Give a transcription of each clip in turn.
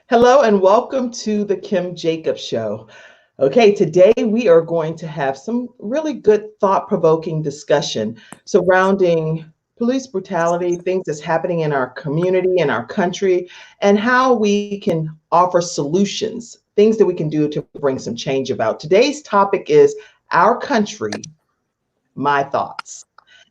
Hello and welcome to the Kim Jacobs Show. Okay, today we are going to have some really good thought provoking discussion surrounding police brutality, things that's happening in our community, in our country, and how we can offer solutions, things that we can do to bring some change about. Today's topic is our country, my thoughts.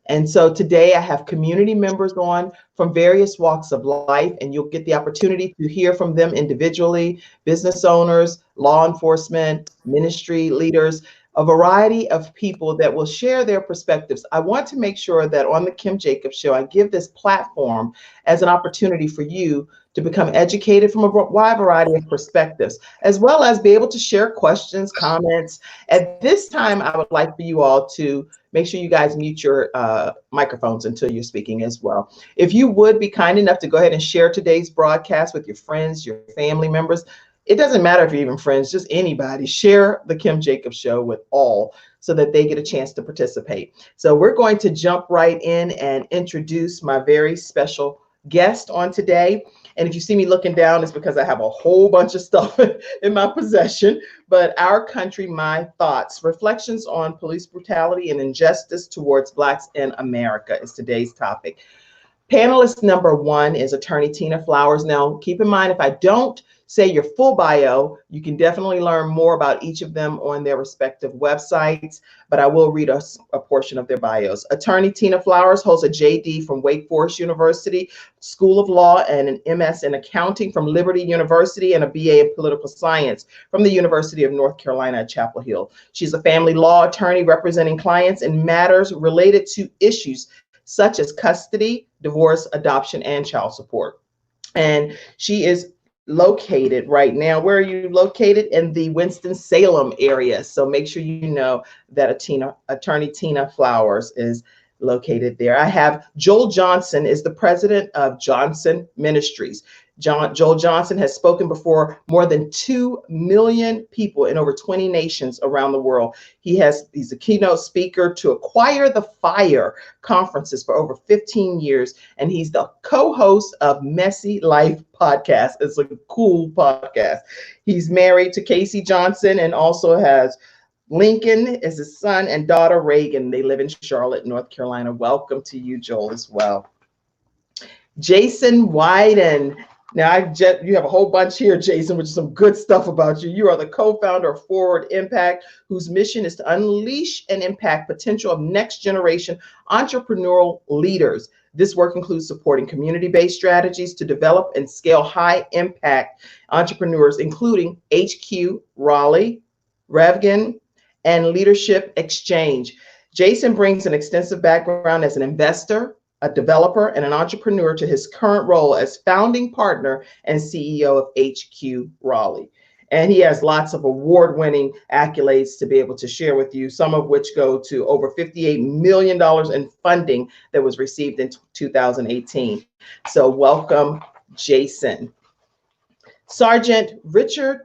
And so today I have community members on from various walks of life, and you'll get the opportunity to hear from them individually, business owners, law enforcement, ministry leaders, a variety of people that will share their perspectives. I want to make sure that on the Kim Jacobs Show, I give this platform as an opportunity for you to become educated from a wide variety of perspectives, as well as be able to share questions, comments. At this time, I would like for you all to make sure you guys mute your microphones until you're speaking as well. If you would be kind enough to go ahead and share today's broadcast with your friends, your family members, it doesn't matter if you're even friends, just anybody, share the Kim Jacobs Show with all so that they get a chance to participate. So we're going to jump right in and introduce my very special guest on today. And if you see me looking down, it's because I have a whole bunch of stuff in my possession. But Our Country, My Thoughts, Reflections on Police Brutality and Injustice Towards Blacks in America is today's topic. Panelist number one is attorney Tina Flowers. Now, keep in mind, if I don't say your full bio, you can definitely learn more about each of them on their respective websites, but I will read a portion of their bios. Attorney Tina Flowers holds a JD from Wake Forest University School of Law and an MS in Accounting from Liberty University and a BA in Political Science from the University of North Carolina at Chapel Hill. She's a family law attorney representing clients in matters related to issues such as custody, divorce, adoption, and child support. And she is located right now. Where are you located? In the Winston-Salem area. So make sure you know that attorney Tina Flowers is located there. I have Joel Johnson is the president of Johnson Ministries. Joel Johnson has spoken before more than 2 million people in over 20 nations around the world. He's a keynote speaker to Acquire the Fire conferences for over 15 years, and he's the co-host of Messy Life podcast. It's a cool podcast. He's married to Casey Johnson and also has Lincoln is his son and daughter Reagan. They live in Charlotte, North Carolina. Welcome to you, Joel, as well. Jason Wyden. Now, you have a whole bunch here, Jason, which is some good stuff about you. You are the co-founder of Forward Impact, whose mission is to unleash and impact potential of next generation entrepreneurial leaders. This work includes supporting community-based strategies to develop and scale high-impact entrepreneurs, including HQ, Raleigh, Revgen, and Leadership Exchange. Jason brings an extensive background as an investor, a developer, and an entrepreneur to his current role as founding partner and CEO of HQ Raleigh. And he has lots of award-winning accolades to be able to share with you, some of which go to over $58 million in funding that was received in 2018. So welcome, Jason. Sergeant Richard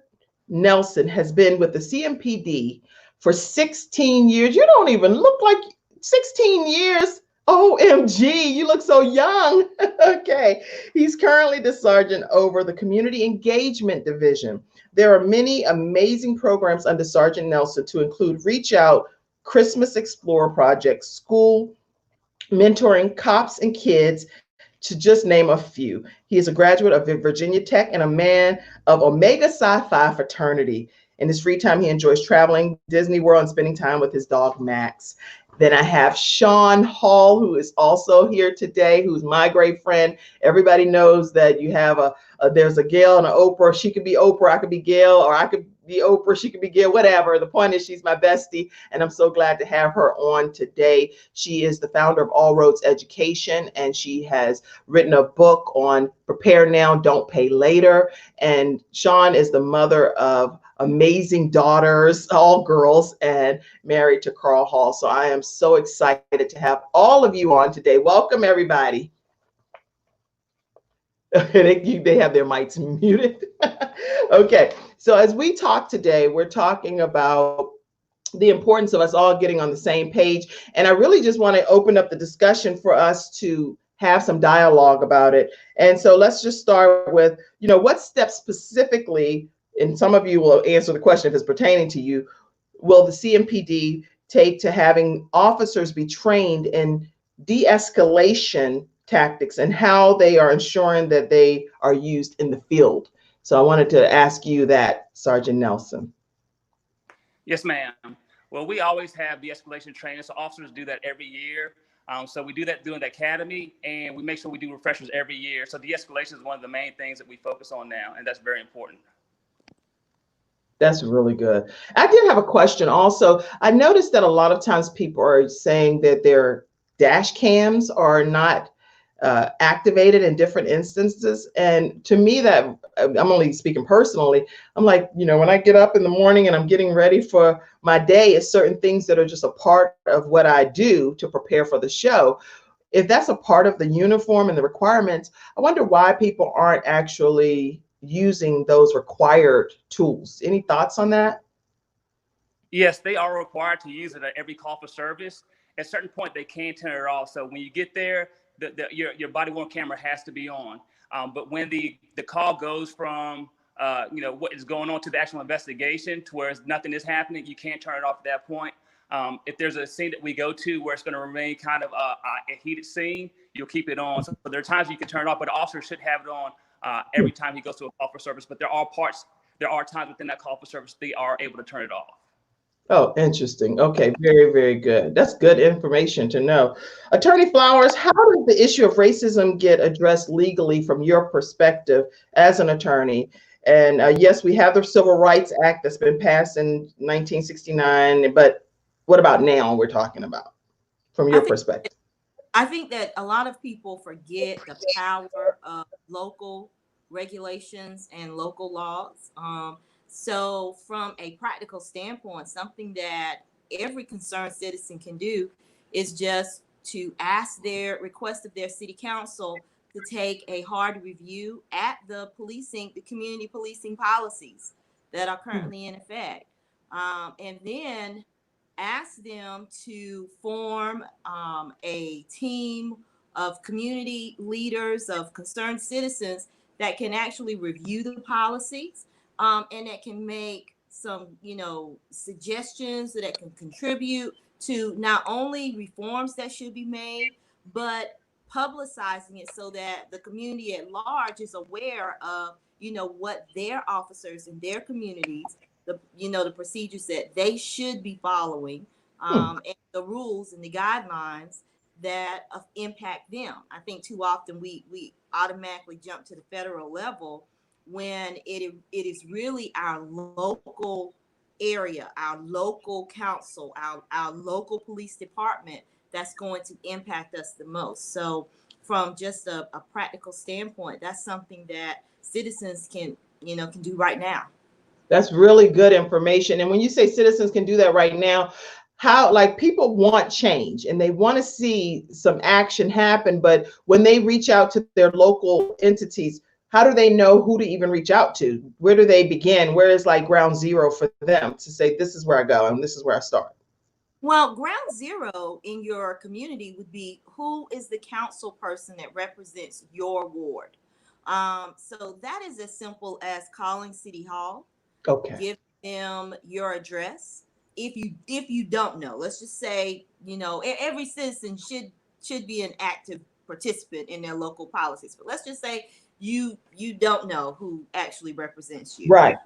Nelson has been with the CMPD for 16 years. You don't even look like 16 years. OMG, you look so young. Okay. He's currently the sergeant over the Community Engagement Division. There are many amazing programs under Sergeant Nelson to include Reach Out, Christmas Explorer Project, school mentoring cops and kids, to just name a few. He is a graduate of Virginia Tech and a man of Omega Psi Phi fraternity. In his free time, he enjoys traveling Disney World and spending time with his dog, Max. Then I have Sean Hall, who is also here today, who's my great friend. Everybody knows that you have there's a Gail and an Oprah. She could be Oprah, I could be Gail, or I could be Oprah, she could be Gail, whatever. The point is she's my bestie, and I'm so glad to have her on today. She is the founder of All Roads Education, and she has written a book on Prepare Now, Don't Pay Later. And Sean is the mother of amazing daughters, all girls, and married to Carl Hall. So I am so excited to have all of you on today. Welcome, everybody. They have their mics muted. Okay, so as we talk today, we're talking about the importance of us all getting on the same page. And I really just want to open up the discussion for us to have some dialogue about it. And so let's just start with, what steps specifically, and some of you will answer the question if it's pertaining to you, will the CMPD take to having officers be trained in de-escalation tactics and how they are ensuring that they are used in the field? So I wanted to ask you that, Sergeant Nelson. Yes, ma'am. Well, we always have de-escalation training, so officers do that every year. So we do that during the academy, and we make sure we do refreshers every year. So de-escalation is one of the main things that we focus on now, and that's very important. That's really good. I did have a question also. I noticed that a lot of times people are saying that their dash cams are not activated in different instances. And to me, that I'm only speaking personally, I'm like, when I get up in the morning and I'm getting ready for my day, it's certain things that are just a part of what I do to prepare for the show. If that's a part of the uniform and the requirements, I wonder why people aren't actually using those required tools. Any thoughts on that? Yes, they are required to use it at every call for service. At a certain point, they can turn it off. So when you get there, your body worn camera has to be on. But when the call goes from what is going on to the actual investigation to where nothing is happening, you can't turn it off at that point. If there's a scene that we go to where it's going to remain kind of a heated scene, you'll keep it on. So there are times you can turn it off, but the officer should have it on every time he goes to a call for service. But there are times within that call for service they are able to turn it off. Oh, interesting. Okay, very, very good. That's good information to know. Attorney Flowers, how does the issue of racism get addressed legally from your perspective as an attorney? And yes, we have the Civil Rights Act that's been passed in 1969, but what about now we're talking about from your perspective? I think that a lot of people forget the power of local regulations and local laws. So from a practical standpoint, something that every concerned citizen can do is just to request of their city council to take a hard review at the community policing policies that are currently in effect. And then ask them to form a team of community leaders, of concerned citizens that can actually review the policies and that can make some, suggestions that can contribute to not only reforms that should be made, but publicizing it so that the community at large is aware of, what their officers in their communities, the procedures that they should be following, and the rules and the guidelines that impact them. I think too often we automatically jump to the federal level when it is really our local area, our local council, our local police department that's going to impact us the most. So from just a practical standpoint, that's something that citizens can do right now. That's really good information. And when you say citizens can do that right now, how, like, people want change and they want to see some action happen, but when they reach out to their local entities, how do they know who to even reach out to? Where do they begin? Where is like ground zero for them to say, this is where I go and this is where I start? Well, ground zero in your community would be, who is the council person that represents your ward? So that is as simple as calling City Hall. Okay. Give them your address. If you don't know, let's just say, every citizen should be an active participant in their local policies. But let's just say you don't know who actually represents you. Right.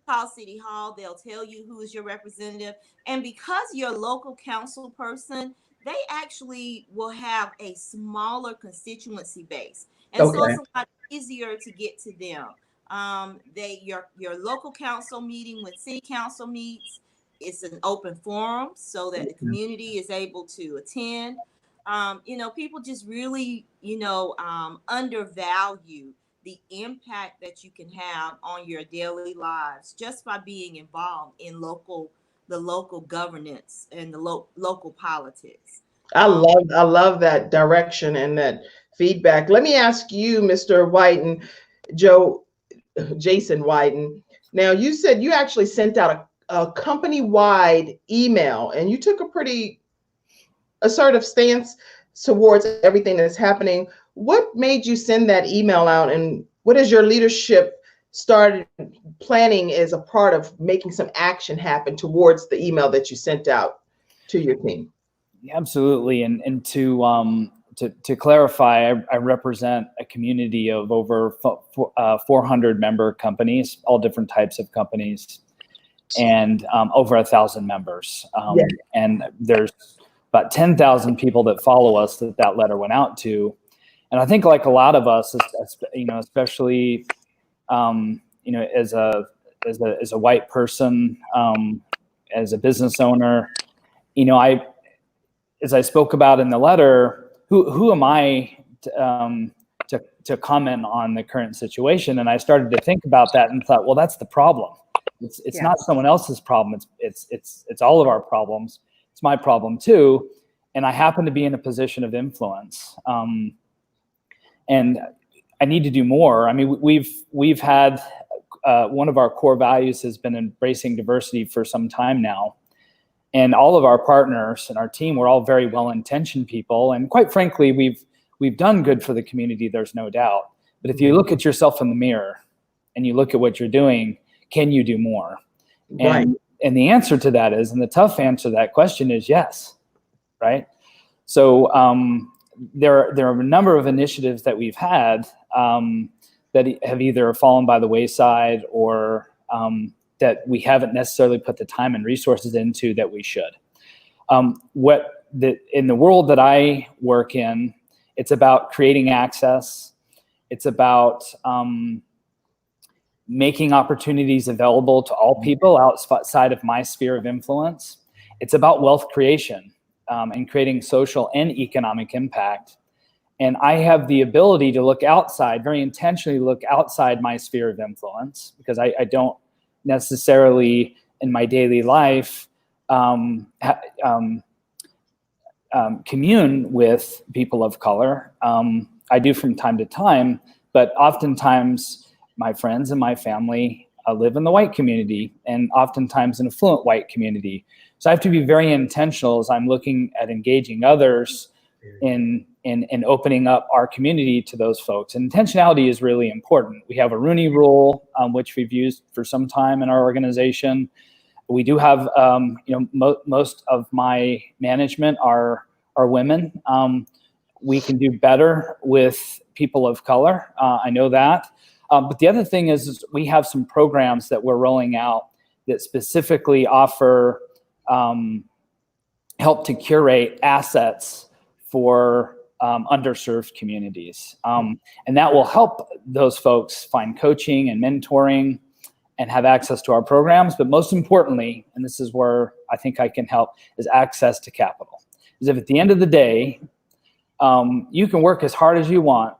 Call City Hall. They'll tell you who is your representative. And because you're a local council person, they actually will have a smaller constituency base. And so it's a lot easier to get to them. Your local council meeting when city council meets, it's an open forum so that the community is able to attend. People just really, undervalue the impact that you can have on your daily lives just by being involved in the local governance and the local politics. I love that direction and that feedback. Let me ask you, Mr. Whiten, Jason Whiten. Now, you said you actually sent out a company-wide email and you took a pretty assertive stance towards everything that's happening. What made you send that email out, and what is your leadership started planning as a part of making some action happen towards the email that you sent out to your team? Absolutely. And to clarify, I represent a community of over 400 member companies, all different types of companies, and over 1,000 members. Yeah. And there's about 10,000 people that follow us that letter went out to. And I think, like a lot of us, especially as a white person, as a business owner, as I spoke about in the letter, who am I to comment on the current situation? And I started to think about that and thought, well, that's the problem. It's not someone else's problem. It's all of our problems. It's my problem too. And I happen to be in a position of influence. And I need to do more. I mean, we've had one of our core values has been embracing diversity for some time now. And all of our partners and our team, we're all very well-intentioned people. And quite frankly, we've done good for the community, there's no doubt. But if you look at yourself in the mirror and you look at what you're doing, can you do more? Right. And the answer to that is, and the tough answer to that question is yes, right? So there are a number of initiatives that we've had that have either fallen by the wayside or that we haven't necessarily put the time and resources into that we should. In the world that I work in, it's about creating access. It's about making opportunities available to all people outside of my sphere of influence. It's about wealth creation and creating social and economic impact. And I have the ability to look outside, very intentionally look outside my sphere of influence, because I don't necessarily in my daily life commune with people of color. I do from time to time, but oftentimes my friends and my family live in the white community, and oftentimes an affluent white community. So I have to be very intentional as I'm looking at engaging others in opening up our community to those folks. And intentionality is really important. We have a Rooney Rule, which we've used for some time in our organization. We do have, most of my management are women. We can do better with people of color. I know that. But the other thing is we have some programs that we're rolling out that specifically offer help to curate assets for underserved communities. And that will help those folks find coaching and mentoring and have access to our programs. But most importantly, and this is where I think I can help, is access to capital. Because if at the end of the day, you can work as hard as you want,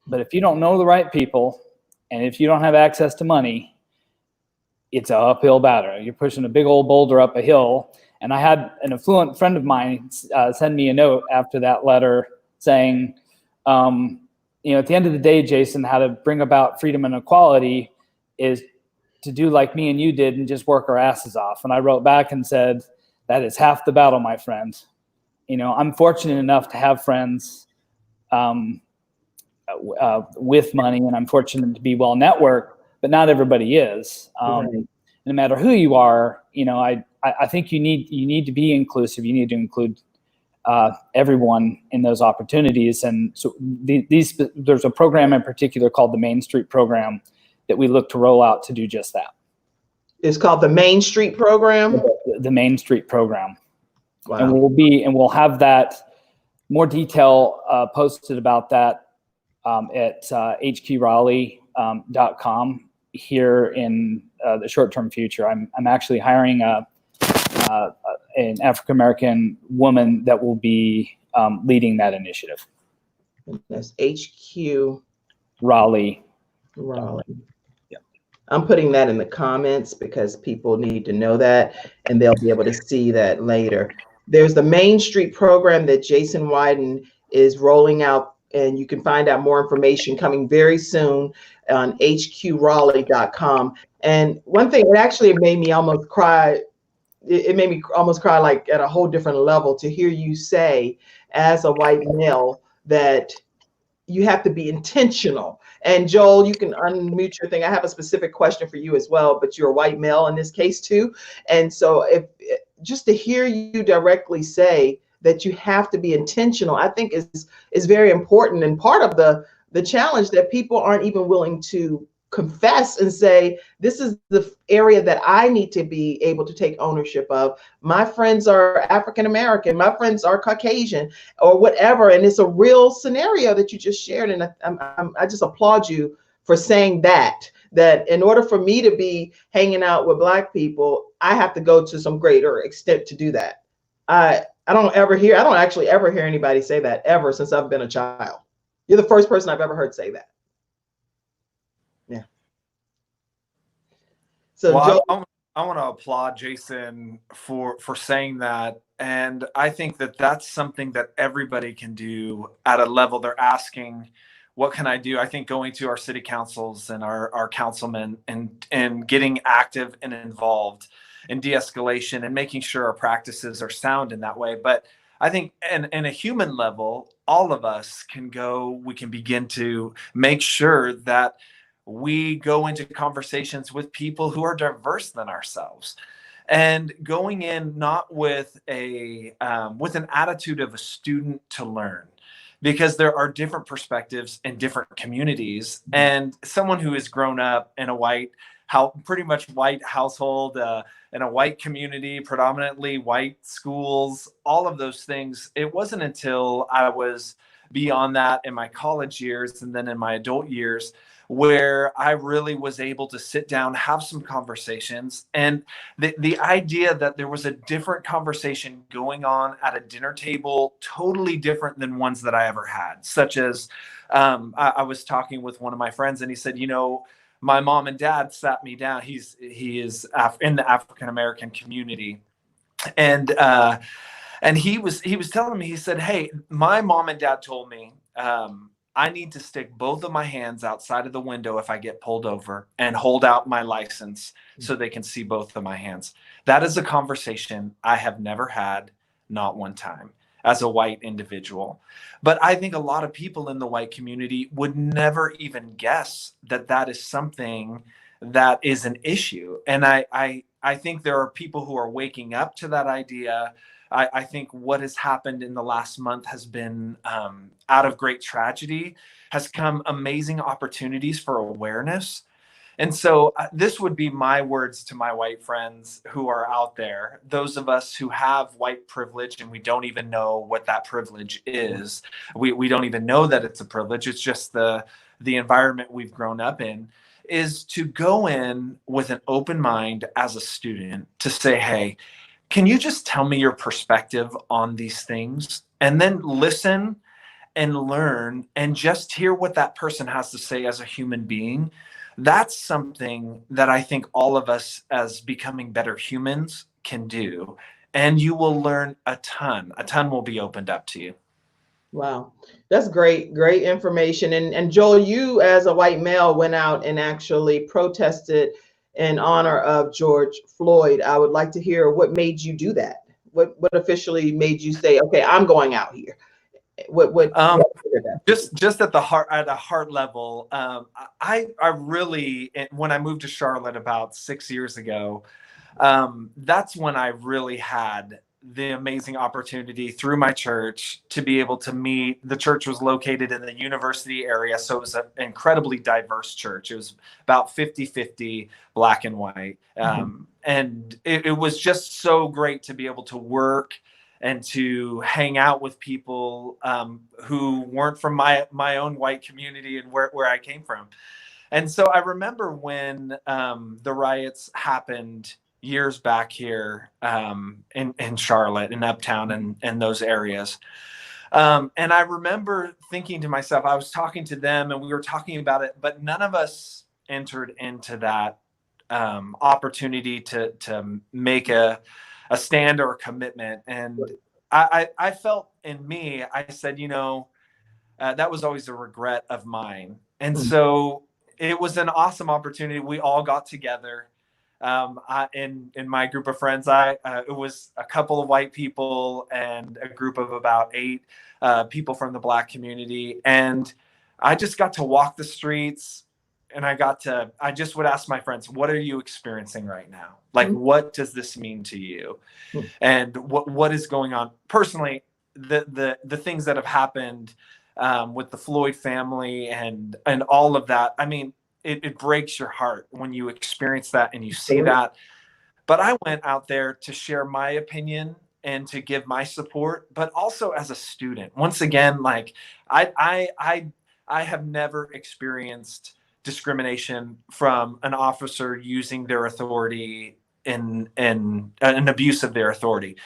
but if you don't know the right people, and if you don't have access to money, it's an uphill battle. You're pushing a big old boulder up a hill. And I had an affluent friend of mine send me a note after that letter saying, at the end of the day, Jason, how to bring about freedom and equality is to do like me and you did and just work our asses off. And I wrote back and said, that is half the battle, my friend. I'm fortunate enough to have friends with money, and I'm fortunate to be well networked, but not everybody is. Right. No matter who you are, I think you need to be inclusive. You need to include everyone in those opportunities. And so there's a program in particular called the Main Street Program that we look to roll out to do just that. It's called the Main Street Program? The Main Street Program. Wow. And we'll have that more detail posted about that at hqraleigh.com here in the short-term future. I'm actually hiring an African-American woman that will be leading that initiative. That's HQ Raleigh. Yeah. I'm putting that in the comments because people need to know that, and they'll be able to see that later. There's the Main Street Program that Jason Wyden is rolling out, and you can find out more information coming very soon on hqraleigh.com. And one thing, it made me almost cry. It made me almost cry, like at a whole different level, to hear you say, as a white male that you have to be intentional. And Joel, you can unmute your thing. I have a specific question for you as well, but you're a white male in this case too. And so if just to hear you directly say that you have to be intentional, I think is very important, and part of the challenge that people aren't even willing to confess and say, this is the area that I need to be able to take ownership of. My friends are African American, my friends are Caucasian, or whatever. And it's a real scenario that you just shared. And I just applaud you for saying that in order for me to be hanging out with Black people, I have to go to some greater extent to do that. I don't actually ever hear anybody say that ever since I've been a child. You're the first person I've ever heard say that. Yeah. So Well, Joe, I want to applaud Jason for saying that, and I think that that's something that everybody can do at a level. They're asking, what can I do? I think going to our city councils and our councilmen and getting active and involved in de-escalation and making sure our practices are sound in that way. But I think in a human level, all of us can go, we can begin to make sure that we go into conversations with people who are diverse than ourselves, and going in not with with an attitude of a student to learn, because there are different perspectives in different communities. And someone who has grown up in a pretty much white household, in a white community, predominantly white schools, all of those things, it wasn't until I was beyond that in my college years and then in my adult years where I really was able to sit down, have some conversations. And the idea that there was a different conversation going on at a dinner table, totally different than ones that I ever had, such as I was talking with one of my friends and he said, my mom and dad sat me down. He is in the African American community. And he was telling me, he said, hey, my mom and dad told me, I need to stick both of my hands outside of the window if I get pulled over and hold out my license so they can see both of my hands. That is a conversation I have never had, not one time, as a white individual. But I think a lot of people in the white community would never even guess that that is something that is an issue. And I think there are people who are waking up to that idea. I think what has happened in the last month has been out of great tragedy, has come amazing opportunities for awareness. And so this would be my words to my white friends who are out there, those of us who have white privilege and we don't even know what that privilege is. We don't even know that it's a privilege. It's just the environment we've grown up in, is to go in with an open mind as a student to say, hey, can you just tell me your perspective on these things? And then listen and learn and just hear what that person has to say as a human being. That's something that I think all of us as becoming better humans can do. And you will learn a ton will be opened up to you. wow, that's great information. And Joel, you as a white male went out and actually protested in honor of George Floyd. I would like to hear what made you do that. What officially made you say, okay, I'm going out here? Just at a heart level, I really, when I moved to Charlotte about 6 years ago, that's when I really had the amazing opportunity through my church to be able to meet. The church was located in the university area, so it was an incredibly diverse church. It was about 50-50 Black and white. And it was just so great to be able to work and to hang out with people who weren't from my own white community and where I came from. And so I remember when the riots happened years back here in Charlotte, in Uptown and those areas. And I remember thinking to myself, I was talking to them and we were talking about it, but none of us entered into that opportunity to make a stand or a commitment. And I felt in me, I said, that was always a regret of mine. And so it was an awesome opportunity. We all got together. In my group of friends, it was a couple of white people and a group of about 8 people from the Black community. And I just got to walk the streets, and I just would ask my friends, what are you experiencing right now? Like, what does this mean to you? And what is going on? Personally, the things that have happened with the Floyd family and all of that, I mean, it breaks your heart when you experience that and you see that. But I went out there to share my opinion and to give my support, but also as a student. Once again, like I have never experienced discrimination from an officer using their authority in an abuse of their authority.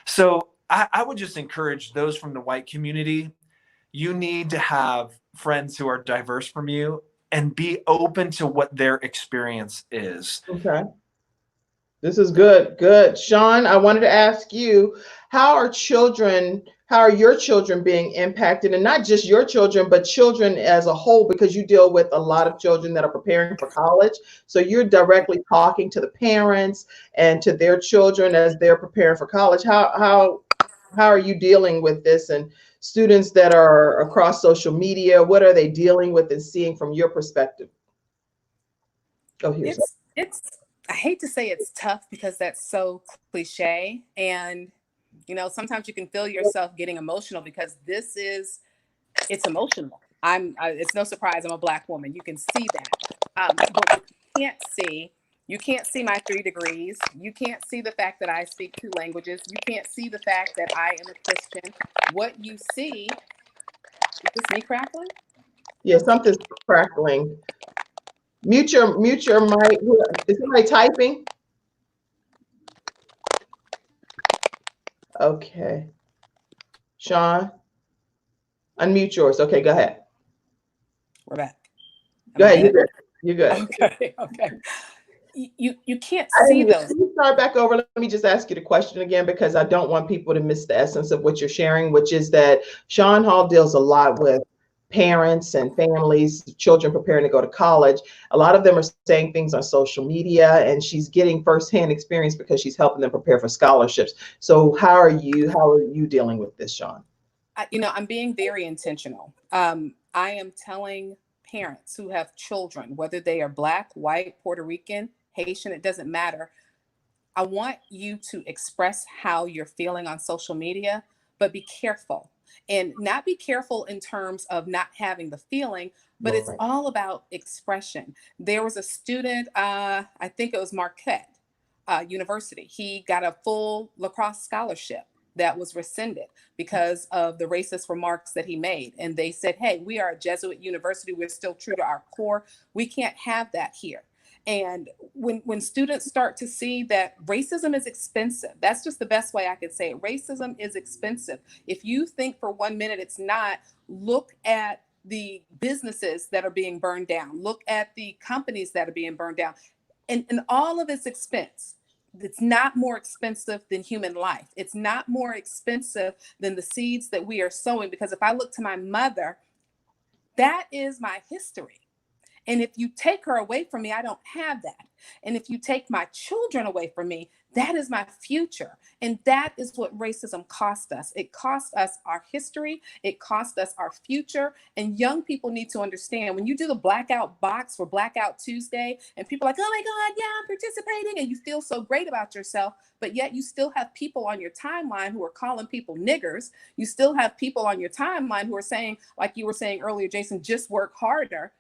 So I would just encourage those from the white community, you need to have friends who are diverse from you and be open to what their experience is. Okay. This is good. Good. Sean, I wanted to ask you, how are your children being impacted? And not just your children, but children as a whole, because you deal with a lot of children that are preparing for college. So you're directly talking to the parents and to their children as they're preparing for college. How are you dealing with this? And students that are across social media, what are they dealing with and seeing from your perspective? Oh, here's I hate to say it's tough because that's so cliche. And, you know, sometimes you can feel yourself getting emotional because it's emotional. It's no surprise I'm a Black woman. You can see that. But you can't see my 3 degrees. You can't see the fact that I speak 2 languages. You can't see the fact that I am a Christian. What you see, is this me crackling? Yeah, something's crackling. Mute your mic. Is somebody typing? Okay. Sean, unmute yours. Okay, go ahead. We're back. Go ahead. You're good. Okay. You can't see those. Can you start back over? Let me just ask you the question again, because I don't want people to miss the essence of what you're sharing, which is that Sean Hall deals a lot with parents and families, children preparing to go to college. A lot of them are saying things on social media, and she's getting firsthand experience because she's helping them prepare for scholarships. So how are you dealing with this, Sean? I'm being very intentional. I am telling parents who have children, whether they are Black, white, Puerto Rican, Haitian, it doesn't matter. I want you to express how you're feeling on social media, but be careful. And not be careful in terms of not having the feeling, but it's all about expression. There was a student, I think it was Marquette University. He got a full lacrosse scholarship that was rescinded because of the racist remarks that he made. And they said, hey, we are a Jesuit university. We're still true to our core. We can't have that here. And when students start to see that racism is expensive, that's just the best way I could say it. Racism is expensive. If you think for 1 minute it's not, look at the businesses that are being burned down. Look at the companies that are being burned down. And all of its expense, it's not more expensive than human life. It's not more expensive than the seeds that we are sowing. Because if I look to my mother, that is my history. And if you take her away from me, I don't have that. And if you take my children away from me, that is my future. And that is what racism cost us. It cost us our history. It cost us our future. And young people need to understand, when you do the blackout box for Blackout Tuesday, and people are like, oh my God, yeah, I'm participating. And you feel so great about yourself, but yet you still have people on your timeline who are calling people niggers. You still have people on your timeline who are saying, like you were saying earlier, Jason, just work harder.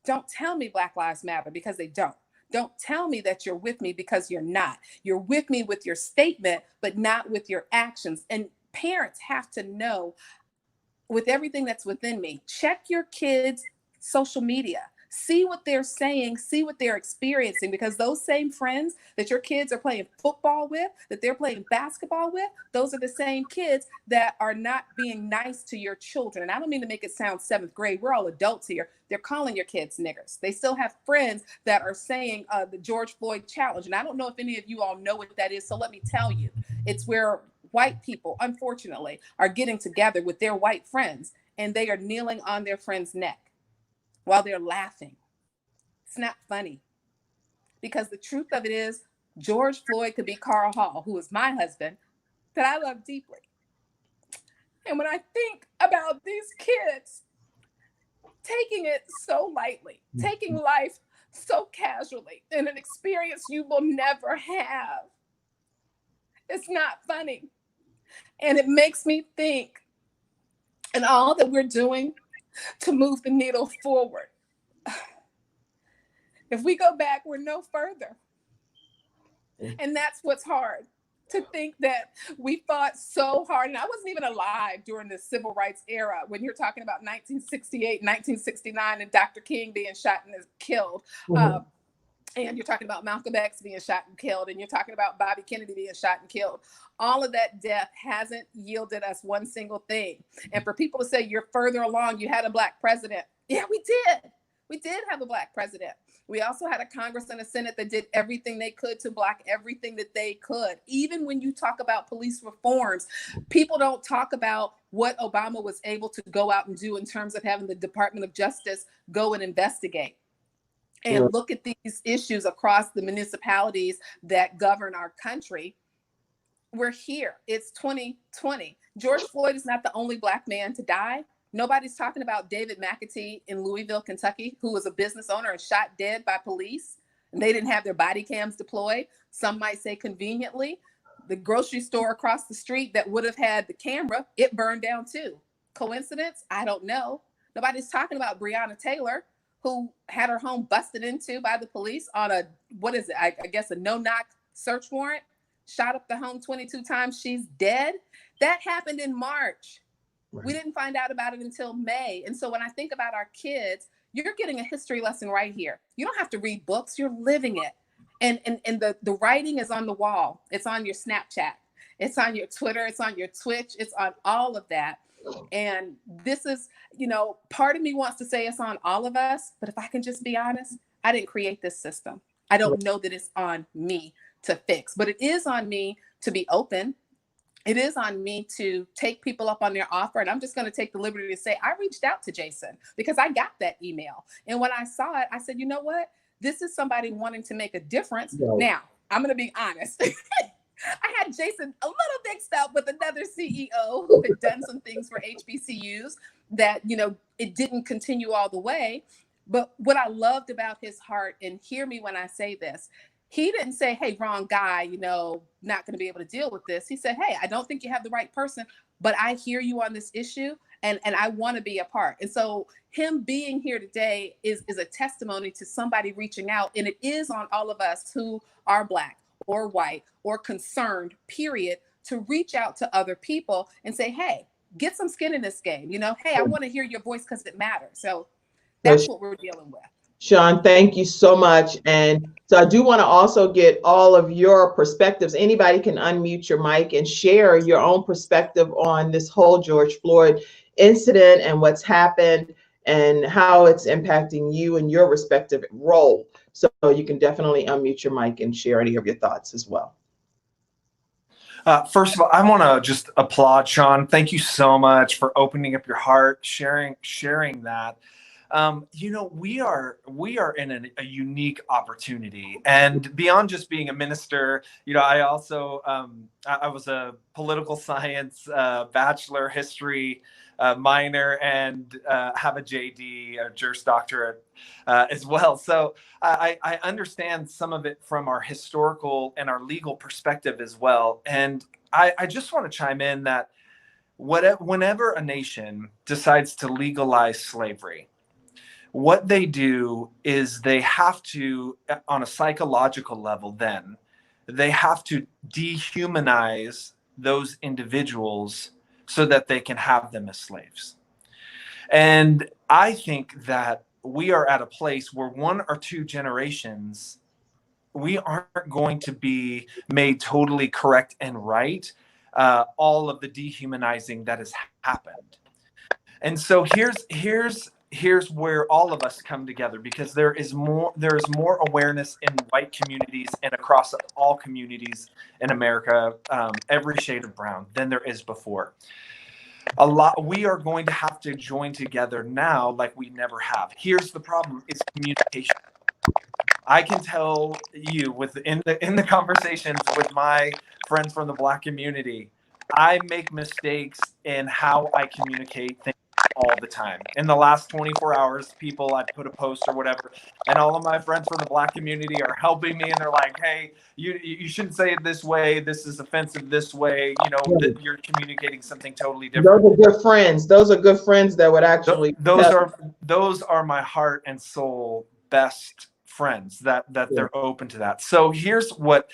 Don't tell me Black Lives Matter, because they don't. Don't tell me that you're with me, because you're not. You're with me with your statement, but not with your actions. And parents have to know, with everything that's within me, check your kids' social media. See what they're saying, see what they're experiencing, because those same friends that your kids are playing football with, that they're playing basketball with, those are the same kids that are not being nice to your children. And I don't mean to make it sound 7th grade. We're all adults here. They're calling your kids niggers. They still have friends that are saying the George Floyd challenge. And I don't know if any of you all know what that is. So let me tell you, it's where white people, unfortunately, are getting together with their white friends, and they are kneeling on their friend's neck while they're laughing. It's not funny. because the truth of it is George Floyd could be Carl Hall, who is my husband, that I love deeply. And when I think about these kids taking it so lightly, taking life so casually in an experience you will never have, it's not funny. And it makes me think, and all that we're doing to move the needle forward, if we go back, we're no further. And that's what's hard, to think that we fought so hard. And I wasn't even alive during the civil rights era when you're talking about 1968, 1969, and Dr. King being shot and killed. Mhm. And you're talking about Malcolm X being shot and killed, and you're talking about Bobby Kennedy being shot and killed. All of that death hasn't yielded us one single thing. And for people to say you're further along, you had a Black president. Yeah, we did. We did have a Black president. We also had a Congress and a Senate that did everything they could to block everything that they could. Even when you talk about police reforms, people don't talk about what Obama was able to go out and do in terms of having the Department of Justice go and investigate and look at these issues across the municipalities that govern our country. We're here. It's 2020. George Floyd is not the only Black man to die. Nobody's talking about David McAtee in Louisville, Kentucky, who was a business owner and shot dead by police. And they didn't have their body cams deployed. Some might say conveniently. The grocery store across the street that would have had the camera, it burned down too. Coincidence? I don't know. Nobody's talking about Breonna Taylor, who had her home busted into by the police on a, what is it? I guess a no-knock search warrant, shot up the home 22 times. She's dead. That happened in March. Right. We didn't find out about it until May. And so when I think about our kids, you're getting a history lesson right here. You don't have to read books, you're living it. And the writing is on the wall. It's on your Snapchat. It's on your Twitter. It's on your Twitch. It's on all of that. And this is, part of me wants to say it's on all of us, but if I can just be honest, I didn't create this system. I don't know that it's on me to fix, but it is on me to be open. It is on me to take people up on their offer. And I'm just going to take the liberty to say, I reached out to Jason because I got that email. And when I saw it, I said, you know what? This is somebody wanting to make a difference. Right. Now, I'm going to be honest. I had Jason a little mixed up with another CEO who had done some things for HBCUs that, it didn't continue all the way. But what I loved about his heart, and hear me when I say this, he didn't say, hey, wrong guy, not going to be able to deal with this. He said, hey, I don't think you have the right person, but I hear you on this issue and I want to be a part. And so him being here today is a testimony to somebody reaching out. And it is on all of us who are Black or white or concerned, period, to reach out to other people and say, hey, get some skin in this game. Hey, I want to hear your voice because it matters. So that's what we're dealing with. Sean, thank you so much. And so I do want to also get all of your perspectives. Anybody can unmute your mic and share your own perspective on this whole George Floyd incident and what's happened and how it's impacting you and your respective role. So you can definitely unmute your mic and share any of your thoughts as well. First of all, I want to just applaud Sean. Thank you so much for opening up your heart, sharing that. We are in a unique opportunity, and beyond just being a minister, I also I was a political science bachelor, history minor, and have a JD, a Juris Doctorate as well. So I understand some of it from our historical and our legal perspective as well. And I just want to chime in that whenever a nation decides to legalize slavery, what they do is they have to, on a psychological level, then they have to dehumanize those individuals so that they can have them as slaves. And I think that we are at a place where 1 or 2 generations, we aren't going to be made totally correct and right, all of the dehumanizing that has happened. And so here's where all of us come together, because there is more awareness in white communities and across all communities in America, every shade of brown, than there is before. We are going to have to join together now like we never have. Here's the problem: it's communication. I can tell you in the conversations with my friends from the Black community, I make mistakes in how I communicate things all the time. In the last 24 hours, I put a post or whatever, and all of my friends from the Black community are helping me, and they're like, "Hey, you shouldn't say it this way. This is offensive this way. That you're communicating something totally different." Those are good friends. Those are good friends that would actually. Those are my heart and soul best friends that they're open to that. So here's what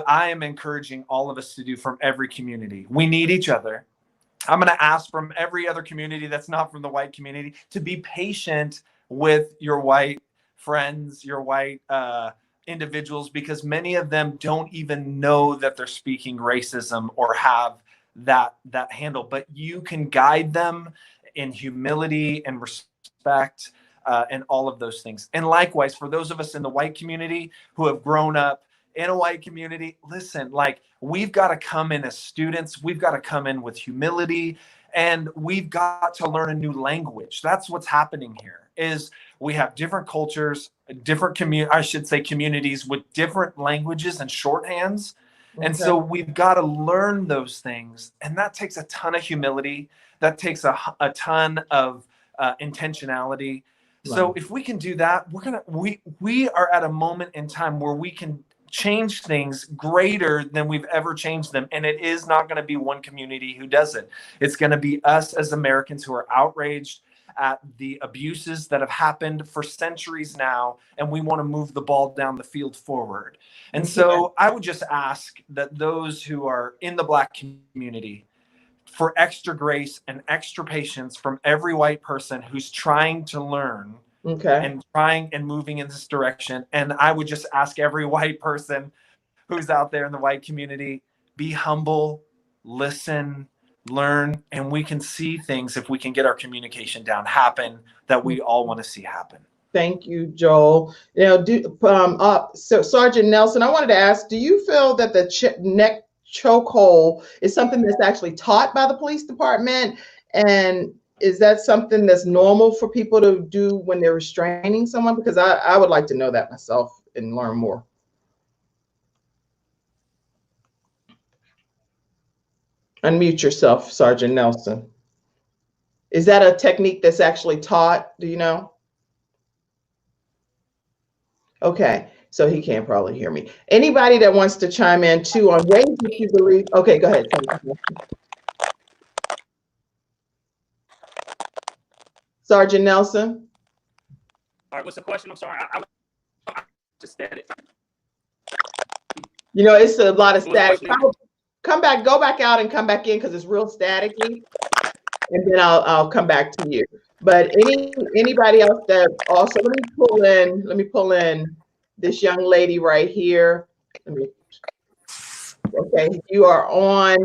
I am encouraging all of us to do from every community. We need each other. I'm going to ask from every other community that's not from the white community to be patient with your white friends, your white individuals, because many of them don't even know that they're speaking racism or have that handle. But you can guide them in humility and respect and all of those things. And likewise, for those of us in the white community who have grown up in a white community, listen, like, we've got to come in as students. We've got to come in with humility, and we've got to learn a new language. That's what's happening here. Is we have different cultures, different communities with different languages and shorthands. Okay. And so we've got to learn those things. And that takes a ton of humility. That takes a ton of intentionality. Right. So if we can do that, we are at a moment in time where we can change things greater than we've ever changed them. And it is not going to be one community who does it. It's going to be us as Americans who are outraged at the abuses that have happened for centuries now, and we want to move the ball down the field forward. And so I would just ask that those who are in the Black community for extra grace and extra patience from every white person who's trying to learn and trying and moving in this direction. And I would just ask every white person who's out there in the white community, be humble, listen, learn, and we can see things, if we can get our communication down, happen that we all want to see happen. Thank you, Joel. So Sergeant Nelson, I wanted to ask, do you feel that the neck chokehold is something that's actually taught by the police department? And is that something that's normal for people to do when they're restraining someone? Because I would like to know that myself and learn more. Unmute yourself, Sergeant Nelson. Is that a technique that's actually taught? Do you know? Okay, so he can't probably hear me. Anybody that wants to chime in too on ways that you believe? Okay, go ahead. Sergeant Nelson. All right, what's the question? I'm sorry. I just said it. You know, it's a lot of static. Come back, go back out and come back in because it's real staticky. And then I'll come back to you. But anybody else that also, let me pull in this young lady right here. Okay, you are on.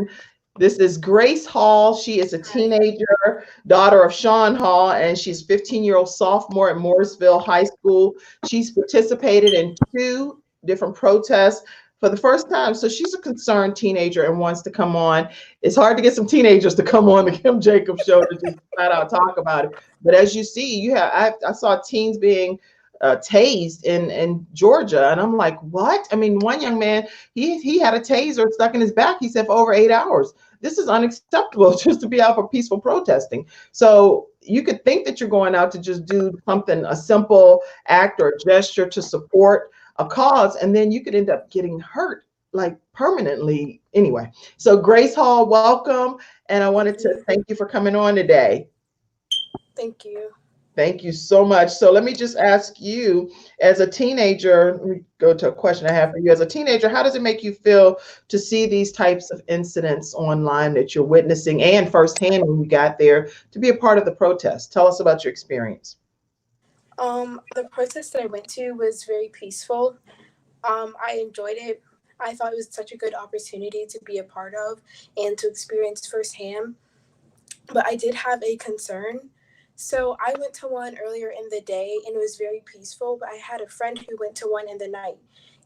This is Grace Hall. She is a teenager, daughter of Sean Hall, and she's 15-year-old sophomore at Morrisville High School. She's participated in 2 different protests for the first time. So she's a concerned teenager and wants to come on. It's hard to get some teenagers to come on the Kim Jacobs show to just flat out talk about it. But as you see, I saw teens being tased in Georgia, and I'm like, what? I mean, one young man, he had a taser stuck in his back, he said, for over 8 hours. This is unacceptable just to be out for peaceful protesting. So you could think that you're going out to just do something, a simple act or gesture to support a cause, and then you could end up getting hurt, like permanently. Anyway, so Grace Hall, welcome. And I wanted to thank you for coming on today. Thank you. Thank you so much. So let me just ask you, as a teenager, let me go to a question I have for you. As a teenager, how does it make you feel to see these types of incidents online that you're witnessing and firsthand when you got there to be a part of the protest? Tell us about your experience. The protest that I went to was very peaceful. I enjoyed it. I thought it was such a good opportunity to be a part of and to experience firsthand. But I did have a concern. So I went to one earlier in the day and it was very peaceful, but I had a friend who went to one in the night.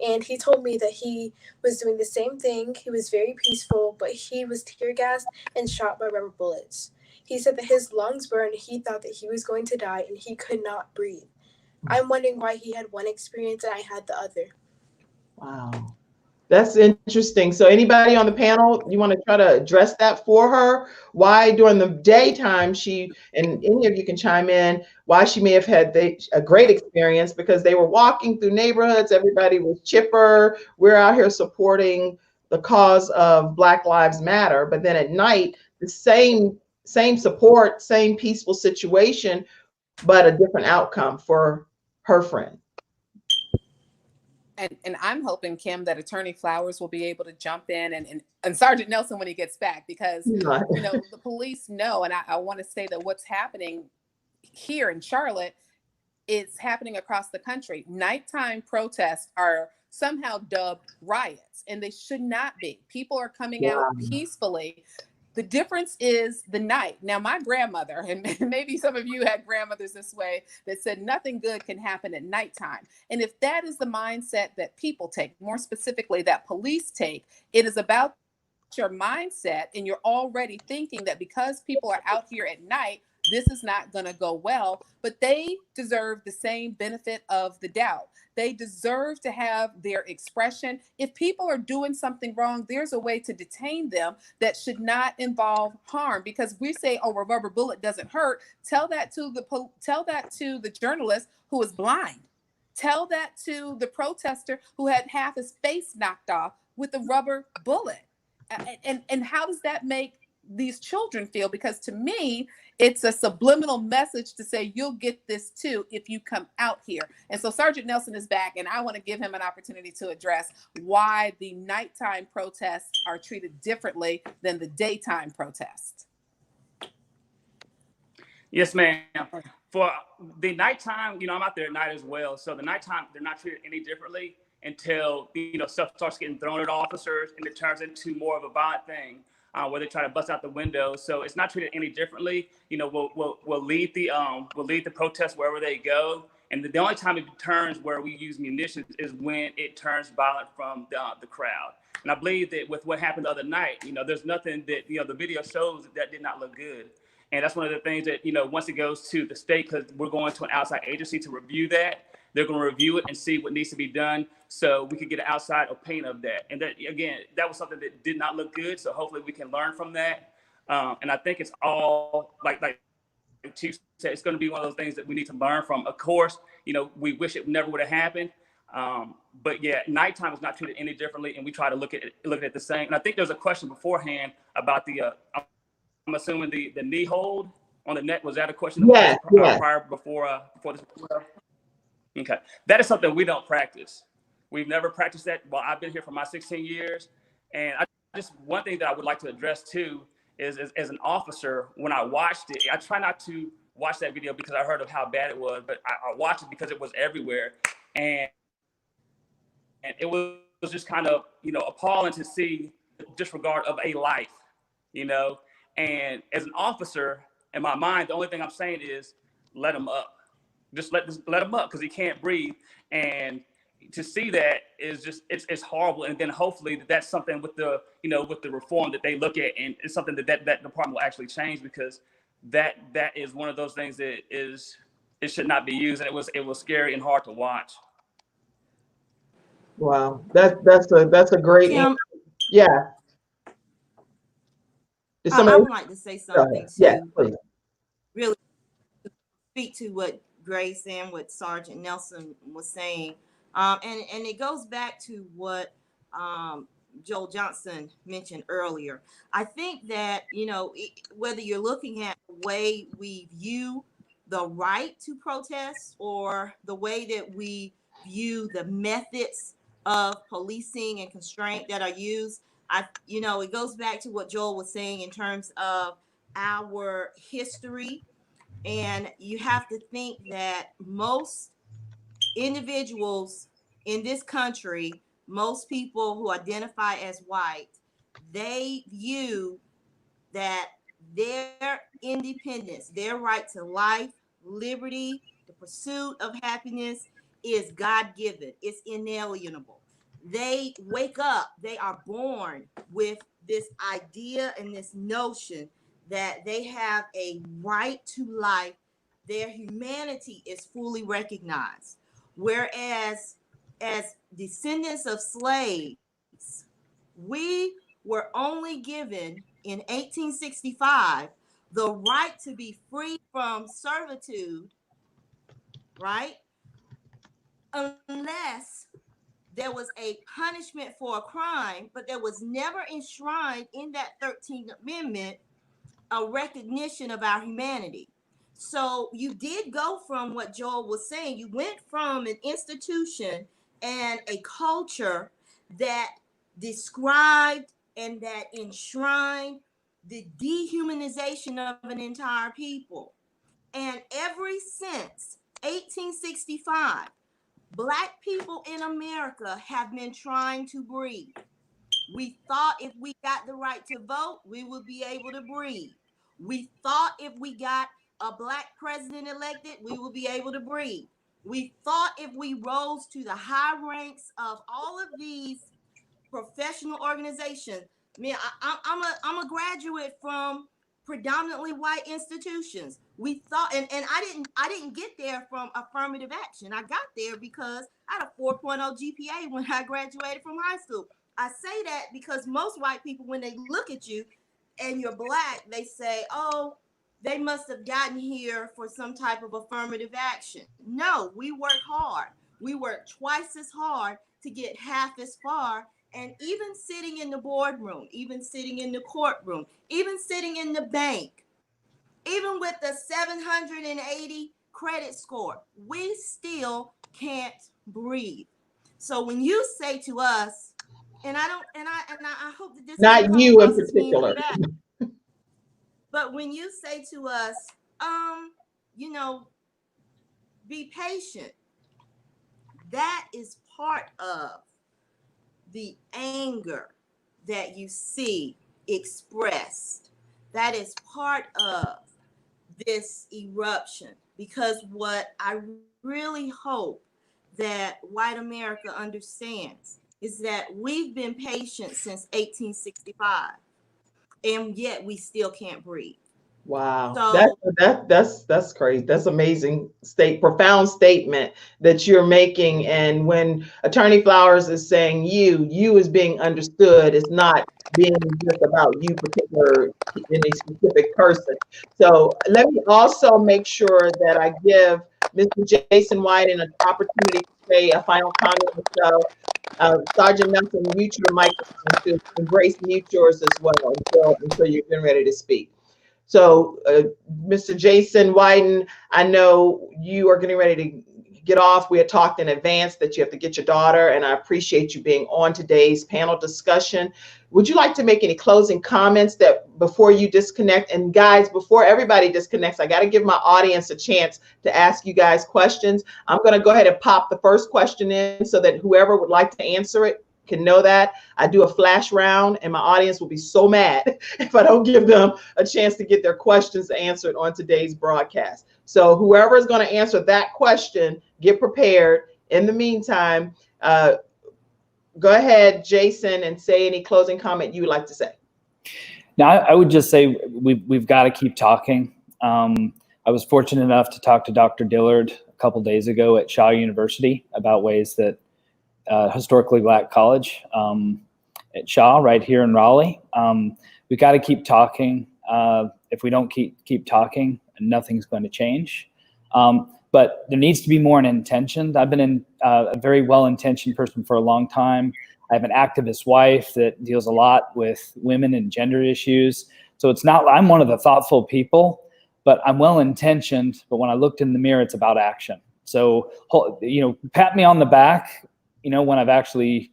And he told me that he was doing the same thing. He was very peaceful, but he was tear gassed and shot by rubber bullets. He said that his lungs burned. He thought that he was going to die and he could not breathe. I'm wondering why he had one experience and I had the other. Wow. That's interesting. So anybody on the panel, you want to try to address that for her? Why during the daytime she, and any of you can chime in, why she may have had a great experience because they were walking through neighborhoods, everybody was chipper, we're out here supporting the cause of Black Lives Matter. But then at night, the same support, same peaceful situation, but a different outcome for her friend. And I'm hoping, Kim, that Attorney Flowers will be able to jump in and Sergeant Nelson when he gets back, because, Yeah. you know, the police know, and I want to say that what's happening here in Charlotte is happening across the country. Nighttime protests are somehow dubbed riots, and they should not be. People are coming out peacefully. The difference is the night. Now, my grandmother, and maybe some of you had grandmothers this way, that said nothing good can happen at nighttime. And if that is the mindset that people take, more specifically that police take, it is about your mindset, and you're already thinking that because people are out here at night, this is not going to go well. But they deserve the same benefit of the doubt. They deserve to have their expression. If people are doing something wrong, there's a way to detain them that should not involve harm. Because we say, oh, a rubber bullet doesn't hurt. Tell that to the journalist who is blind. Tell that to the protester who had half his face knocked off with a rubber bullet. And how does that make these children feel? Because to me, it's a subliminal message to say you'll get this too if you come out here. And so Sergeant Nelson is back, and I want to give him an opportunity to address why the nighttime protests are treated differently than the daytime protests. Yes, ma'am. For the nighttime, I'm out there at night as well. So the nighttime, they're not treated any differently until, stuff starts getting thrown at officers and it turns into more of a violent thing. Where they try to bust out the window, so it's not treated any differently. We'll lead the protest wherever they go, and the only time it turns where we use munitions is when it turns violent from the crowd. And I believe that with what happened the other night, there's nothing that the video shows that did not look good, and that's one of the things that once it goes to the state, because we're going to an outside agency to review that. They're going to review it and see what needs to be done so we could get an outside opinion of that. And that, again, that was something that did not look good. So hopefully we can learn from that. And I think it's all, like Chief said, it's going to be one of those things that we need to learn from. Of course, we wish it never would have happened. But yeah, nighttime is not treated any differently. And we try to look at it the same. And I think there's a question beforehand about I'm assuming the knee hold on the neck. Was that a question? Prior before this? Okay, that is something we don't practice. We've never practiced that. Well, I've been here for my 16 years. And one thing that I would like to address too is as an officer, when I watched it, I try not to watch that video because I heard of how bad it was, but I watched it because it was everywhere. And it was just kind of, appalling to see the disregard of a life, and as an officer, in my mind, the only thing I'm saying is let him up. Just let him up because he can't breathe. And to see that is just, it's horrible. And then hopefully that's something with the, with the reform that they look at, and it's something that department will actually change, because that is one of those things that it should not be used. And it was scary and hard to watch. Wow. That's a great, Kim, yeah. I would like to say something too. Yeah, please. Really speak to what Grace and what Sergeant Nelson was saying. And it goes back to what Joel Johnson mentioned earlier. I think that, whether you're looking at the way we view the right to protest or the way that we view the methods of policing and constraint that are used, it goes back to what Joel was saying in terms of our history. And you have to think that most individuals in this country, most people who identify as white, they view that their independence, their right to life, liberty, the pursuit of happiness is God-given. It's inalienable. They wake up, they are born with this idea and this notion that they have a right to life their humanity is fully recognized. Whereas, as descendants of slaves, we were only given in 1865 the right to be free from servitude, right? Unless there was a punishment for a crime, but there was never enshrined in that 13th Amendment a recognition of our humanity. So you did go from what Joel was saying, you went from an institution and a culture that described and that enshrined the dehumanization of an entire people. And ever since 1865, Black people in America have been trying to breathe. We thought if we got the right to vote, we would be able to breathe. We thought if we got a Black president elected, we would be able to breathe. We thought if we rose to the high ranks of all of these professional organizations. I mean, I'm a graduate from predominantly white institutions. We thought, and I didn't get there from affirmative action. I got there because I had a 4.0 GPA when I graduated from high school. I say that because most white people, when they look at you and you're Black, they say, oh, they must have gotten here for some type of affirmative action. No, we work hard. We work twice as hard to get half as far. And even sitting in the boardroom, even sitting in the courtroom, even sitting in the bank, even with the 780 credit score, we still can't breathe. So when you say to us, and I hope that this not you in particular, but when you say to us, you know, be patient, that is part of the anger that you see expressed. That is part of this eruption, because what I really hope that white America understands is that we've been patient since 1865, and yet we still can't breathe. wow, So that's crazy. That's amazing profound statement that you're making. And when Attorney Flowers is saying you is being understood, it's not being just about you particular, any specific person. So let me also make sure that I give Mr. Jason Wyden an opportunity to say a final comment or so. Sergeant Nelson, mute your microphone to embrace mute yours as well until you're getting ready to speak. So, Mr. Jason Wyden, I know you are getting ready to get off. We had talked in advance that you have to get your daughter, and I appreciate you being on today's panel discussion. Would you like to make any closing comments that before you disconnect? And guys, before everybody disconnects, I got to give my audience a chance to ask you guys questions. I'm going to go ahead and pop the first question in so that whoever would like to answer it can know that. I do a flash round, and my audience will be so mad if I don't give them a chance to get their questions answered on today's broadcast. So whoever is going to answer that question, get prepared. In the meantime, go ahead, Jason, and say any closing comment you would like to say. Now, I would just say we've got to keep talking. I was fortunate enough to talk to Dr. Dillard a couple days ago at Shaw University about ways that historically Black college at Shaw right here in Raleigh. We've got to keep talking. If we don't keep talking, nothing's going to change. But there needs to be more intention. I've been a very well-intentioned person for a long time. I have an activist wife that deals a lot with women and gender issues. So it's not, I'm one of the thoughtful people, but I'm well-intentioned. But when I looked in the mirror, it's about action. So, pat me on the back, when I've actually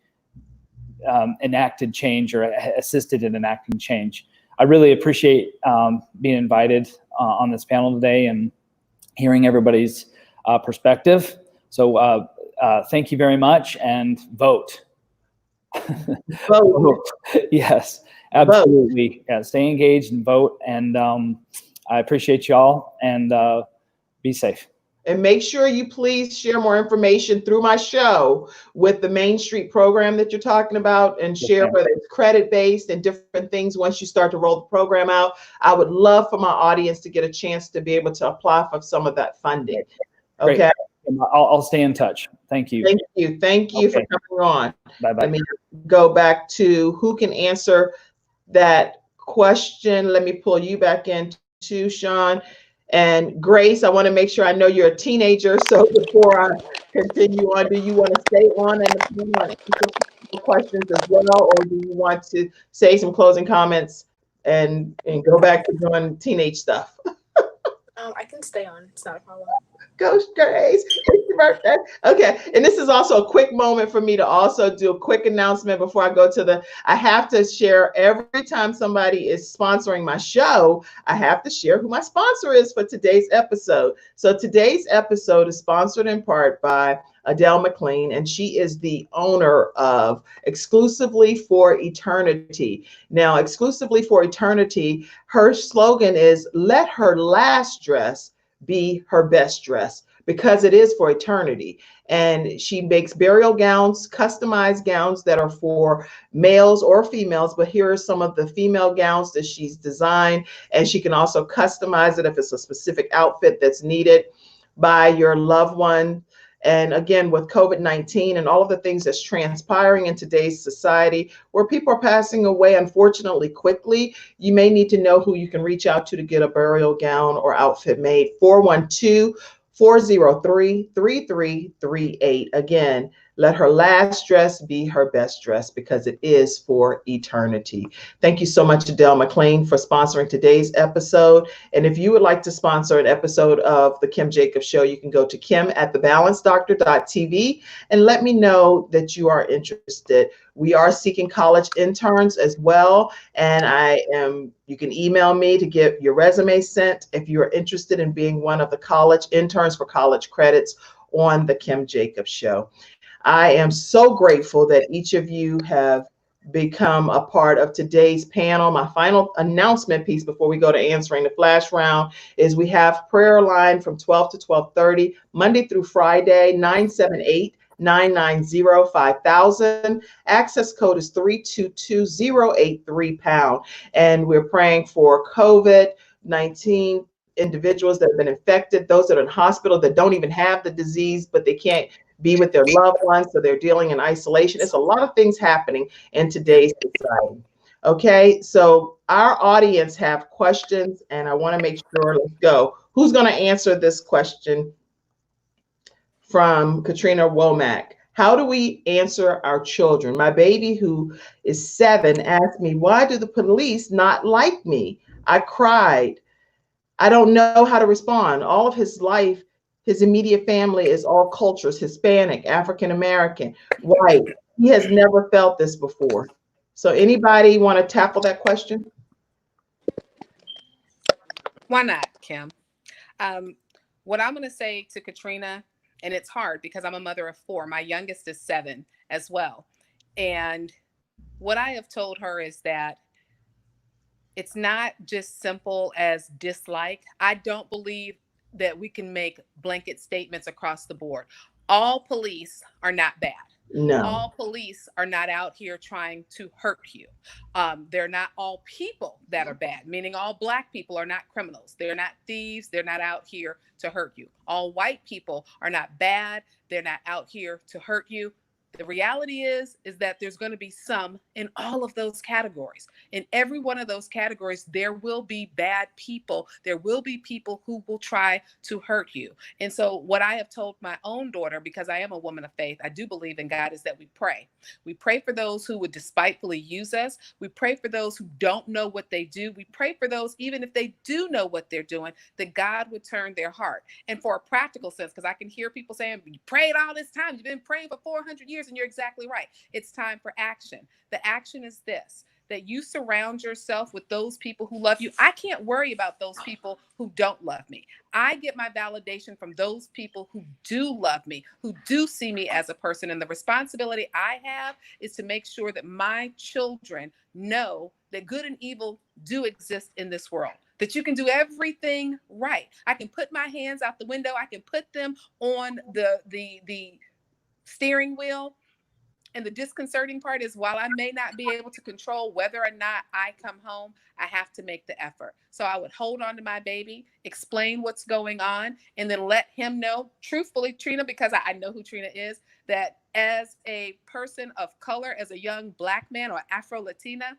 enacted change or assisted in enacting change. I really appreciate being invited on this panel today and hearing everybody's perspective. So thank you very much, and vote. Vote. Yes, absolutely. Yeah, stay engaged and vote. And I appreciate y'all, and be safe. And make sure you please share more information through my show with the Main Street program that you're talking about, and share whether it's credit-based and different things once you start to roll the program out. I would love for my audience to get a chance to be able to apply for some of that funding. Okay. Great. I'll stay in touch. Thank you. Thank you. Thank you for coming on. Bye-bye. Let me go back to who can answer that question. Let me pull you back in too, Sean. And Grace, I want to make sure I know you're a teenager. So before I continue on, do you want to stay on and if you want to answer questions as well, or do you want to say some closing comments and go back to doing teenage stuff? I can stay on. It's not a problem. Go, Grace. It's your birthday. Okay. And this is also a quick moment for me to also do a quick announcement before I go to I have to share every time somebody is sponsoring my show, I have to share who my sponsor is for today's episode. So today's episode is sponsored in part by Adele McLean, and she is the owner of Exclusively for Eternity. Now, Exclusively for Eternity, her slogan is "Let her last dress be her best dress," because it is for eternity. And she makes burial gowns, customized gowns that are for males or females, but here are some of the female gowns that she's designed. And she can also customize it if it's a specific outfit that's needed by your loved one. And again, with COVID-19 and all of the things that's transpiring in today's society, where people are passing away, unfortunately, quickly, you may need to know who you can reach out to get a burial gown or outfit made. 412-403-3338. Again, let her last dress be her best dress, because it is for eternity. Thank you so much, Adele McLean, for sponsoring today's episode. And if you would like to sponsor an episode of The Kim Jacobs Show, you can go to kim@thebalancedoctor.tv and let me know that you are interested. We are seeking college interns as well. And you can email me to get your resume sent if you are interested in being one of the college interns for college credits on The Kim Jacobs Show. I am so grateful that each of you have become a part of today's panel. My final announcement piece before we go to answering the flash round is we have prayer line from 12 to 12:30, Monday through Friday, 978-990-5000. Access code is 322083#. And we're praying for COVID-19 individuals that have been infected, those that are in hospital that don't even have the disease, but they can't be with their loved ones, so they're dealing in isolation. It's a lot of things happening in today's society. Okay, so our audience have questions, and I want to make sure, let's go. Who's going to answer this question from Katrina Womack? How do we answer our children? My baby, who is 7, asked me, "Why do the police not like me? I cried. I don't know how to respond. All of his life, his immediate family is all cultures, Hispanic, African American, white. He has never felt this before." So anybody want to tackle that question? Why not, Kim? What I'm going to say to Katrina, and it's hard because I'm a mother of 4. My youngest is 7 as well. And what I have told her is that it's not just simple as dislike. I don't believe that we can make blanket statements across the board. All police are not bad. No. All police are not out here trying to hurt you. They're not all people that are bad, meaning all Black people are not criminals. They're not thieves. They're not out here to hurt you. All white people are not bad. They're not out here to hurt you. The reality is that there's going to be some in all of those categories. In every one of those categories, there will be bad people. There will be people who will try to hurt you. And so what I have told my own daughter, because I am a woman of faith, I do believe in God, is that we pray. We pray for those who would despitefully use us. We pray for those who don't know what they do. We pray for those, even if they do know what they're doing, that God would turn their heart. And for a practical sense, because I can hear people saying, "You prayed all this time. You've been praying for 400 years. And you're exactly right. It's time for action. The action is this, that you surround yourself with those people who love you. I can't worry about those people who don't love me. I get my validation from those people who do love me, who do see me as a person. And the responsibility I have is to make sure that my children know that good and evil do exist in this world. that you can do everything right. I can put my hands out the window. I can put them on the steering wheel. And the disconcerting part is, while I may not be able to control whether or not I come home, I have to make the effort. So I would hold on to my baby, explain what's going on, and then let him know, truthfully, Trina, because I know who Trina is, that as a person of color, as a young Black man or Afro-Latina,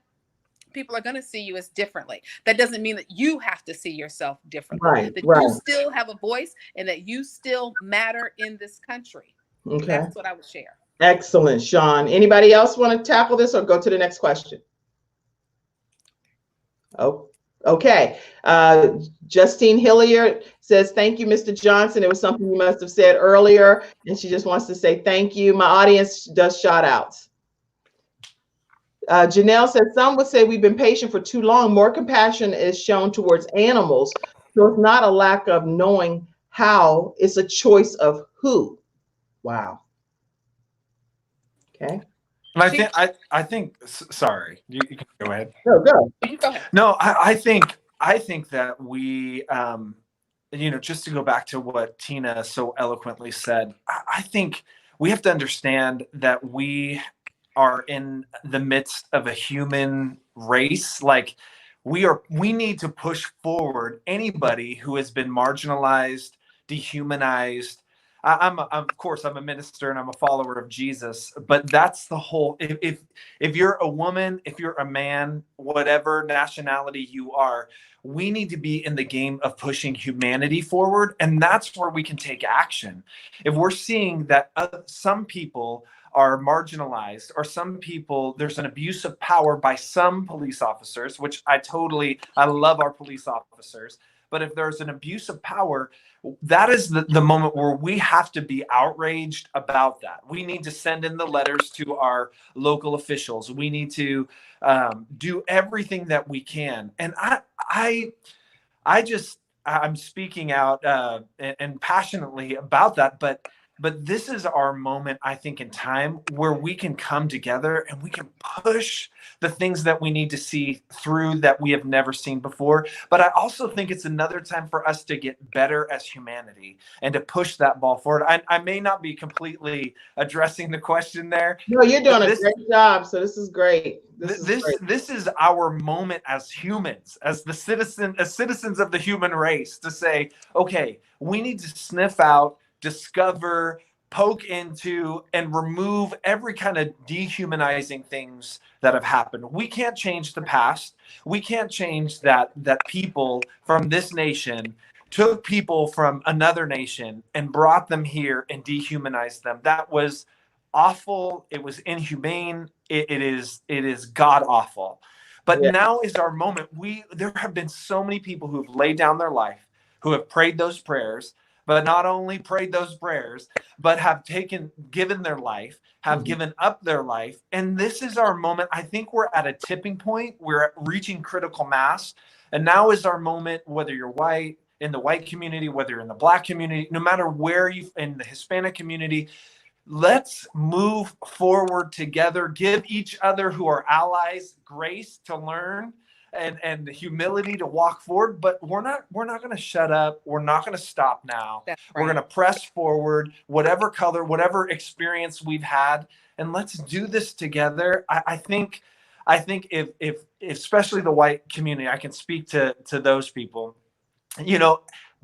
people are going to see you as differently. That doesn't mean that you have to see yourself differently. Right, that right. you still have a voice and that you still matter in this country. Okay. That's what I would share. Excellent, Sean. Anybody else want to tackle this or go to the next question? Oh, okay. Justine Hilliard says, thank you, Mr. Johnson. It was something you must have said earlier, and she just wants to say thank you. My audience does shout outs. Janelle says, some would say we've been patient for too long. More compassion is shown towards animals. So it's not a lack of knowing how, it's a choice of who. Wow. Okay. And I think sorry, you can go ahead. Go. You go ahead. No, I think that we, just to go back to what Tina so eloquently said, I think we have to understand that we are in the midst of a human race. Like we need to push forward anybody who has been marginalized, dehumanized. Of course, I'm a minister and I'm a follower of Jesus, but that's the whole, if you're a woman, if you're a man, whatever nationality you are, we need to be in the game of pushing humanity forward. And that's where we can take action. If we're seeing that some people are marginalized, or some people, there's an abuse of power by some police officers, which I love our police officers. But if there's an abuse of power, that is the moment where we have to be outraged about that. We need to send in the letters to our local officials. We need to do everything that we can. And I'm speaking out and passionately about that, but this is our moment, I think, in time where we can come together and we can push the things that we need to see through that we have never seen before. But I also think it's another time for us to get better as humanity and to push that ball forward. I may not be completely addressing the question there. No, you're doing a great job. So this is great. This is our moment as humans, as citizens of the human race, to say, okay, we need to sniff out, discover, poke into, and remove every kind of dehumanizing things that have happened. We can't change the past. We can't change that people from this nation took people from another nation and brought them here and dehumanized them. That was awful. It was inhumane. It is god awful. But now is our moment. There have been so many people who have laid down their life, who have prayed those prayers, but not only prayed those prayers, but have given their life, have given up their life. And this is our moment. I think we're at a tipping point. We're reaching critical mass. And now is our moment, whether you're white, in the white community, whether you're in the Black community, no matter where in the Hispanic community, let's move forward together, give each other who are allies grace to learn and the humility to walk forward. But we're not going to shut up. We're not going to stop now. Right. We're going to press forward, whatever color, whatever experience we've had, and let's do this together. I think if especially the white community, I can speak to those people,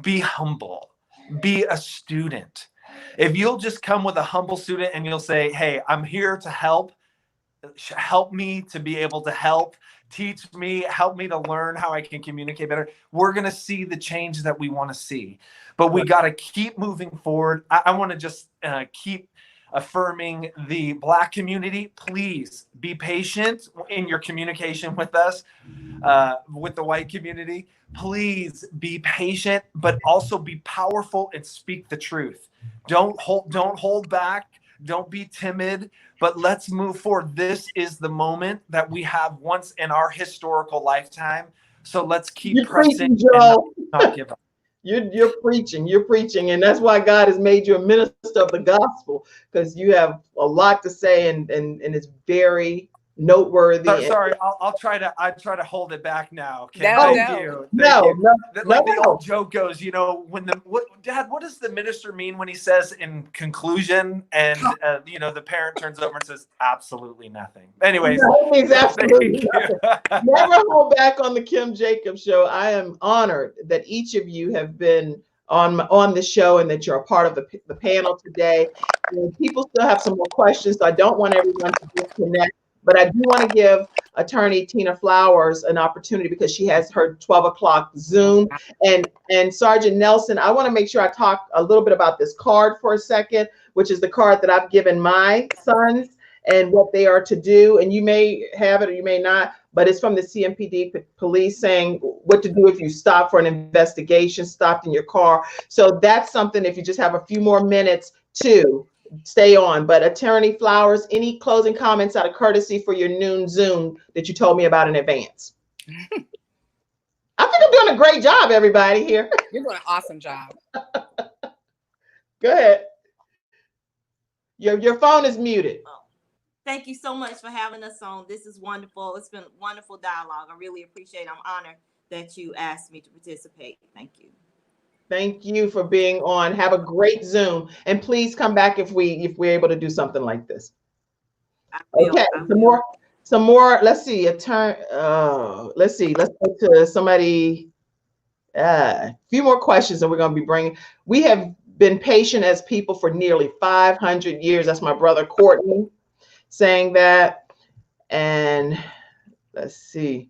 be humble, be a student. If you'll just come with a humble student and you'll say, hey, I'm here to help me to be able to help, teach me, help me to learn how I can communicate better, we're going to see the change that we want to see. But we got to keep moving forward. I want to just keep affirming the Black community. Please be patient in your communication with us, with the white community. Please be patient, but also be powerful and speak the truth. Don't hold back. Don't be timid, but let's move forward. This is the moment that we have once in our historical lifetime. So let's keep pressing and not give up. You're preaching, and that's why God has made you a minister of the gospel, because you have a lot to say, and it's very noteworthy. Sorry, I try to hold it back now. Kim. No, Thank no. you. No, Like the no. old joke goes, you know, Dad, what does the minister mean when he says in conclusion, and you know, the parent turns over and says absolutely nothing. Anyways, That means absolutely thank you. never hold back on the Kim Jacobs Show. I am honored that each of you have been on the show and that you're a part of the panel today. And people still have some more questions, so I don't want everyone to disconnect, but I do want to give Attorney Tina Flowers an opportunity because she has her 12 o'clock Zoom. And Sergeant Nelson, I want to make sure I talk a little bit about this card for a second, which is the card that I've given my sons and what they are to do. And you may have it or you may not, but it's from the CMPD police saying what to do if you stop for an investigation, stopped in your car. So that's something, if you just have a few more minutes to stay on. But Attorney Flowers, any closing comments out of courtesy for your noon Zoom that you told me about in advance? I think I'm doing a great job, everybody here. You're doing an awesome job. Go ahead. Your phone is muted. Thank you so much for having us on. This is wonderful. It's been wonderful dialogue. I really appreciate it. I'm honored that you asked me to participate. Thank you. Thank you for being on. Have a great Zoom. And please come back if we're able to do something like this. Okay, some more. Let's see. Let's go to somebody. A few more questions that we're going to be bringing. We have been patient as people for nearly 500 years. That's my brother Courtney saying that. And let's see.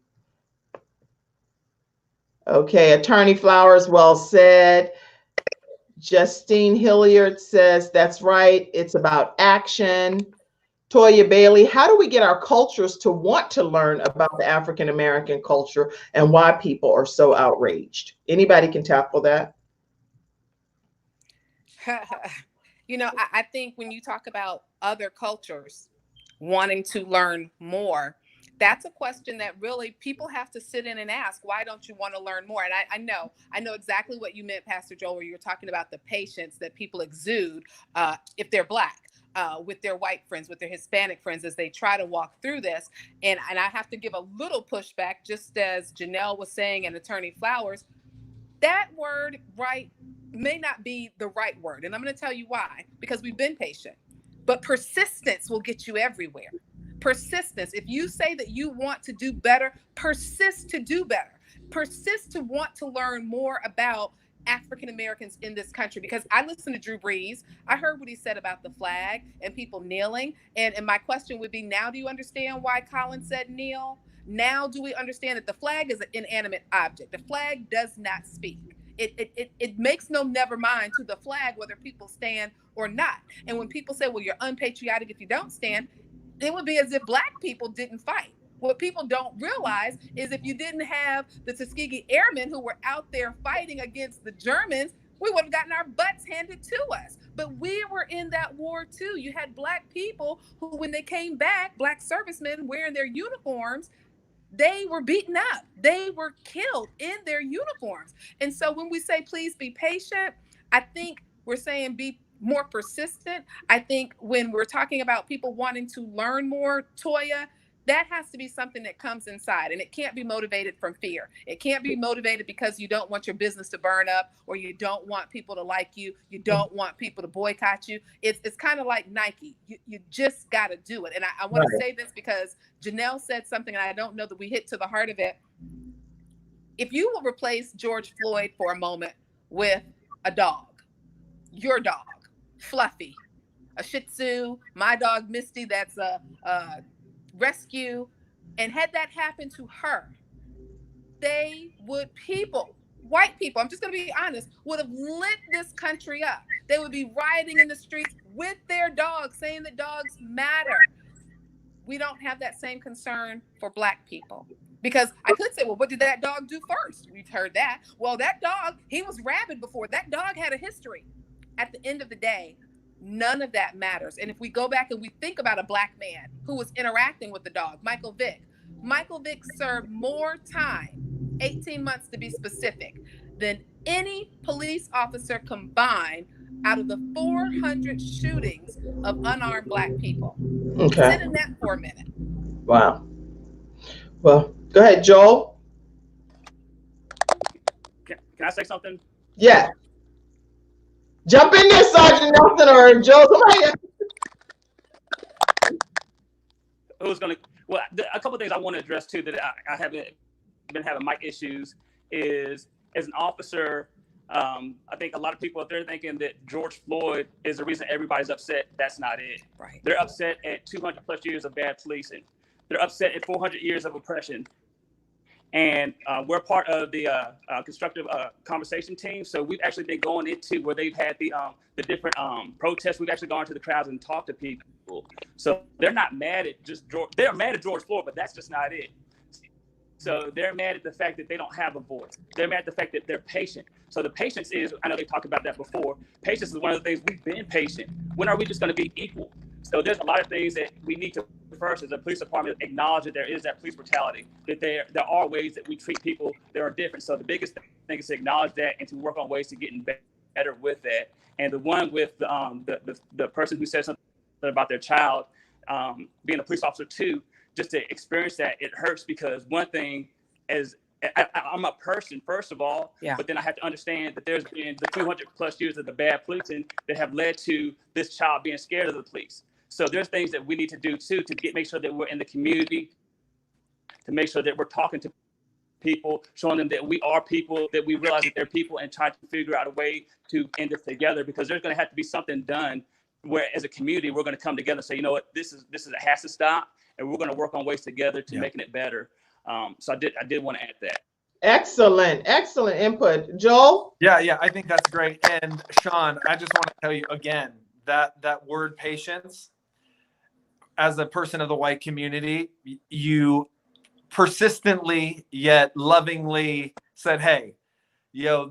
Okay, Attorney Flowers, well said. Justine Hilliard says, that's right. It's about action. Toya Bailey, how do we get our cultures to want to learn about the African-American culture and why people are so outraged? Anybody can tackle that? You know, I think when you talk about other cultures wanting to learn more, that's a question that really people have to sit in and ask, why don't you want to learn more? And I know exactly what you meant, Pastor Joel, where you were talking about the patience that people exude if they're Black, with their white friends, with their Hispanic friends, as they try to walk through this. And I have to give a little pushback, just as Janelle was saying and Attorney Flowers, that word right may not be the right word. And I'm going to tell you why, because we've been patient, but persistence will get you everywhere. Persistence. If you say that you want to do better, persist to do better. Persist to want to learn more about African Americans in this country. Because I listened to Drew Brees. I heard what he said about the flag and people kneeling. And my question would be, now do you understand why Colin said kneel? Now do we understand that the flag is an inanimate object? The flag does not speak. It makes no never mind to the flag whether people stand or not. And when people say, well, you're unpatriotic if you don't stand, it would be as if Black people didn't fight. What people don't realize is if you didn't have the Tuskegee Airmen who were out there fighting against the Germans, we would have gotten our butts handed to us. But we were in that war too. You had Black people who, when they came back, Black servicemen wearing their uniforms, they were beaten up. They were killed in their uniforms. And so when we say, please be patient, I think we're saying be more persistent. I think when we're talking about people wanting to learn more, Toya, that has to be something that comes inside, and it can't be motivated from fear. It can't be motivated because you don't want your business to burn up, or you don't want people to like you. You don't want people to boycott you. It's kind of like Nike. You just got to do it. And I want to say this because Janelle said something, and I don't know that we hit to the heart of it. If you will replace George Floyd for a moment with a dog, your dog, Fluffy, a Shih Tzu, my dog Misty, that's a rescue, and had that happen to her, white people, I'm just going to be honest, would have lit this country up. They would be rioting in the streets with their dogs, saying that dogs matter. We don't have that same concern for Black people. Because I could say, well, what did that dog do first? We've heard that. Well, that dog, he was rabid before. That dog had a history. At the end of the day, none of that matters. And if we go back and we think about a Black man who was interacting with the dog, Michael Vick served more time, 18 months to be specific, than any police officer combined out of the 400 shootings of unarmed Black people. Okay. Sit in that for a minute. Wow. Well, go ahead, Joel. Can I say something? Yeah. Jump in there, Sergeant Nelson or Joel. Somebody. Who's going to, well, a couple of things I want to address too that I haven't been having mic issues is, as an officer, I think a lot of people, if they're thinking that George Floyd is the reason everybody's upset, that's not it. Right. They're upset at 200 plus years of bad policing. They're upset at 400 years of oppression. And we're part of the constructive conversation team. So we've actually been going into where they've had the different protests. We've actually gone to the crowds and talked to people. So they're not mad at just George. They're mad at George Floyd, but that's just not it. So they're mad at the fact that they don't have a voice. They're mad at the fact that they're patient. So the patience is, I know they talked about that before. Patience is one of the things. We've been patient. When are we just going to be equal? So there's a lot of things that we need to first, as a police department, acknowledge that there is that police brutality, that there are ways that we treat people that are different. So the biggest thing is to acknowledge that and to work on ways to getting better with that. And the one with the person who said something about their child being a police officer too, just to experience that, it hurts, because one thing is, I'm a person, first of all, Yeah. but then I have to understand that there's been the 200 plus years of the bad policing that have led to this child being scared of the police. So there's things that we need to do too, to make sure that we're in the community, to make sure that we're talking to people, showing them that we are people, that we realize that they're people, and trying to figure out a way to end this together, because there's going to have to be something done where, as a community, we're going to come together and say, you know what, this it has to stop, and we're going to work on ways together to making it better. So I did want to add that. Excellent input. Joel? Yeah, I think that's great. And Sean, I just want to tell you again, that word patience, as a person of the white community, you persistently yet lovingly said, hey,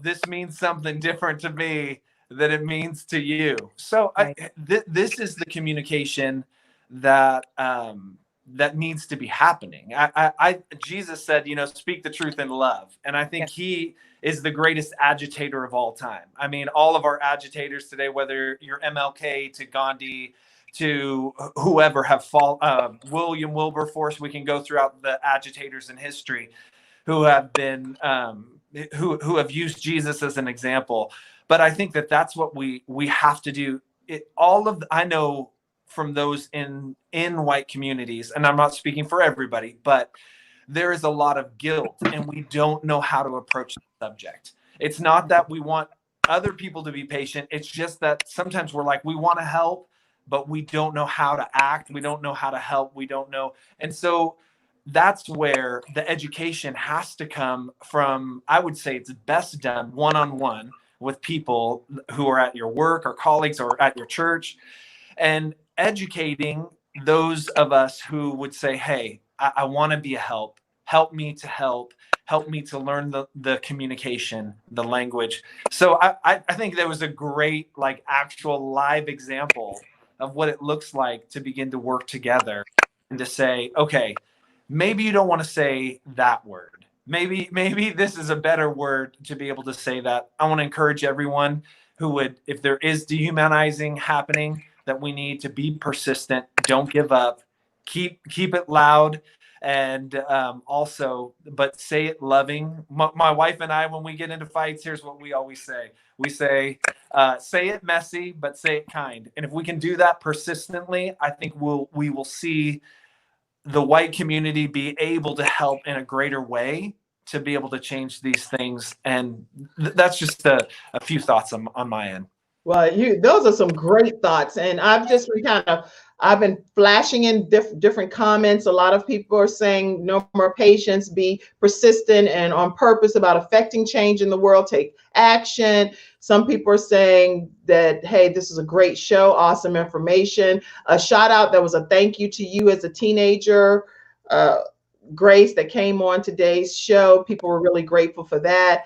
this means something different to me than it means to you. So right. This is the communication that that needs to be happening. Jesus said, speak the truth in love. And I think he is the greatest agitator of all time. I mean, all of our agitators today, whether you're MLK to Gandhi to whoever, have William Wilberforce, we can go throughout the agitators in history who have been, who have used Jesus as an example. But I think that that's what we have to do. I know from those in white communities, and I'm not speaking for everybody, but there is a lot of guilt, and we don't know how to approach the subject. It's not that we want other people to be patient. It's just that sometimes we're like, we want to help, but we don't know how to act. We don't know how to help. We don't know. And so that's where the education has to come from. I would say it's best done one-on-one with people who are at your work or colleagues or at your church, and educating those of us who would say, hey, I want to be a help me to help me to learn the communication, the language. So I think there was a great, actual live example of what it looks like to begin to work together and to say, okay, maybe you don't want to say that word. Maybe this is a better word to be able to say that. I want to encourage everyone who would, if there is dehumanizing happening, that we need to be persistent. Don't give up. Keep it loud, and also, but say it loving. My wife and I, when we get into fights, here's what we always say. We say it messy, but say it kind. And if we can do that persistently, I think we will see the white community be able to help in a greater way to be able to change these things. And that's just a few thoughts on my end. Well, those are some great thoughts, and I've been flashing in different comments. A lot of people are saying no more patience, be persistent and on purpose about affecting change in the world, take action. Some people are saying that, hey, this is a great show, awesome information. A shout out, that was a thank you to you as a teenager, Grace, that came on today's show. People were really grateful for that.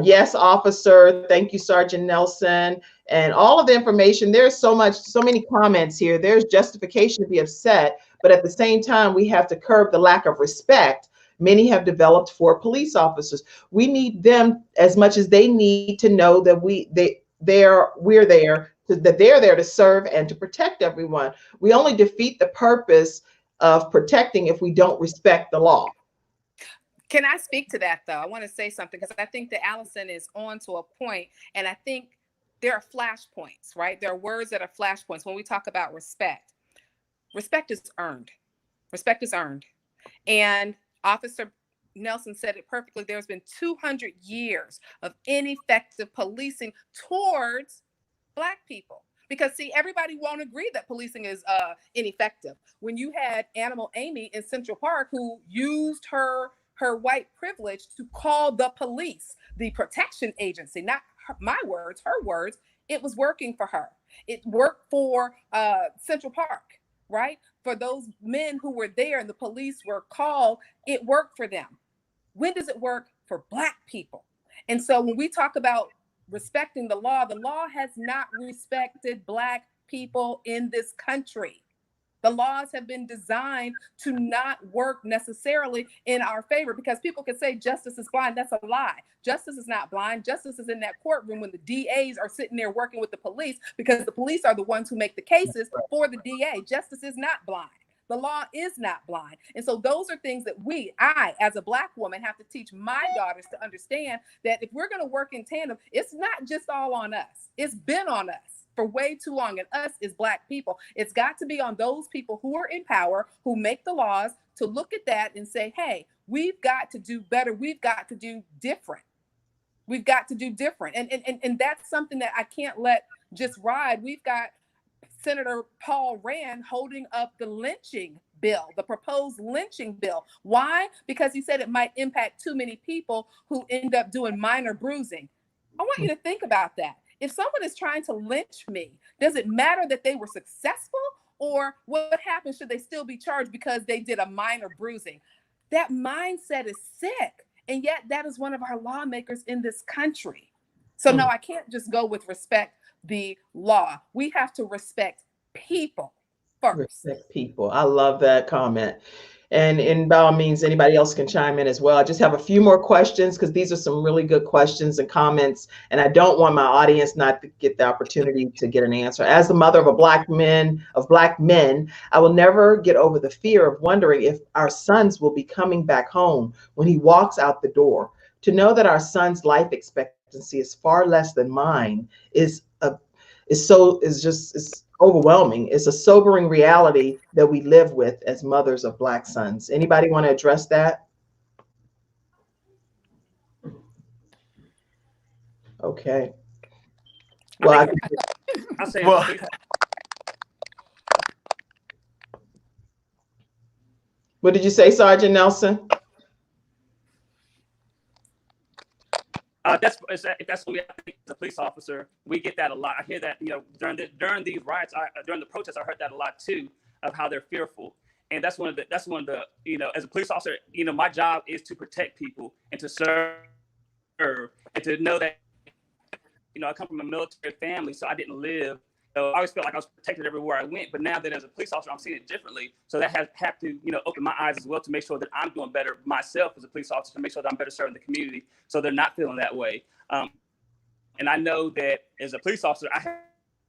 Yes, officer. Thank you, Sergeant Nelson. And all of the information, there's so many comments here. There's justification to be upset, but at the same time, we have to curb the lack of respect many have developed for police officers. We need them as much as they need to know that we're there to serve and to protect everyone. We only defeat the purpose of protecting if we don't respect the law. Can I speak to that though? I want to say something because I think that Allison is on to a point, and I think there are flashpoints, right? There are words that are flashpoints when we talk about respect. Respect is earned. Respect is earned. And Officer Nelson said it perfectly. There's been 200 years of ineffective policing towards Black people. Because see, everybody won't agree that policing is ineffective. When you had Animal Amy in Central Park who used her white privilege to call the police, the protection agency, not my words, her words, it was working for her. It worked for Central Park, right? For those men who were there and the police were called, it worked for them. When does it work for Black people? And so when we talk about respecting the law has not respected Black people in this country. The laws have been designed to not work necessarily in our favor, because people can say justice is blind. That's a lie. Justice is not blind. Justice is in that courtroom when the DAs are sitting there working with the police, because the police are the ones who make the cases for the DA. Justice is not blind. The law is not blind. And so those are things that I, as a Black woman, have to teach my daughters to understand, that if we're going to work in tandem, it's not just all on us. It's been on us for way too long. And us as Black people, it's got to be on those people who are in power, who make the laws, to look at that and say, hey, we've got to do better. We've got to do different. We've got to do different. And that's something that I can't let just ride. We've got Senator Paul Rand holding up the lynching bill, the proposed lynching bill. Why? Because he said it might impact too many people who end up doing minor bruising. I want you to think about that. If someone is trying to lynch me, does it matter that they were successful, or what happens? Should they still be charged because they did a minor bruising? That mindset is sick. And yet that is one of our lawmakers in this country. So no, I can't just go with respect the law. We have to respect people first. Respect people. I love that comment. And by all means, anybody else can chime in as well. I just have a few more questions, because these are some really good questions and comments, and I don't want my audience not to get the opportunity to get an answer. As the mother of Black men, I will never get over the fear of wondering if our sons will be coming back home when he walks out the door. To know that our son's life expectancy is far less than mine is overwhelming. It's a sobering reality that we live with as mothers of Black sons. Anybody want to address that? Okay. Well, I'll say what did you say, Sergeant Nelson? That's what we, I think, as a police officer, we get that a lot. I hear that, during these riots, during the protests, I heard that a lot too, of how they're fearful. And that's one of the, as a police officer, my job is to protect people and to serve, and to know that, I come from a military family, so I didn't live. So I always felt like I was protected everywhere I went. But now that as a police officer, I'm seeing it differently. So that has to, open my eyes as well, to make sure that I'm doing better myself as a police officer, to make sure that I'm better serving the community, so they're not feeling that way. And I know that as a police officer, I have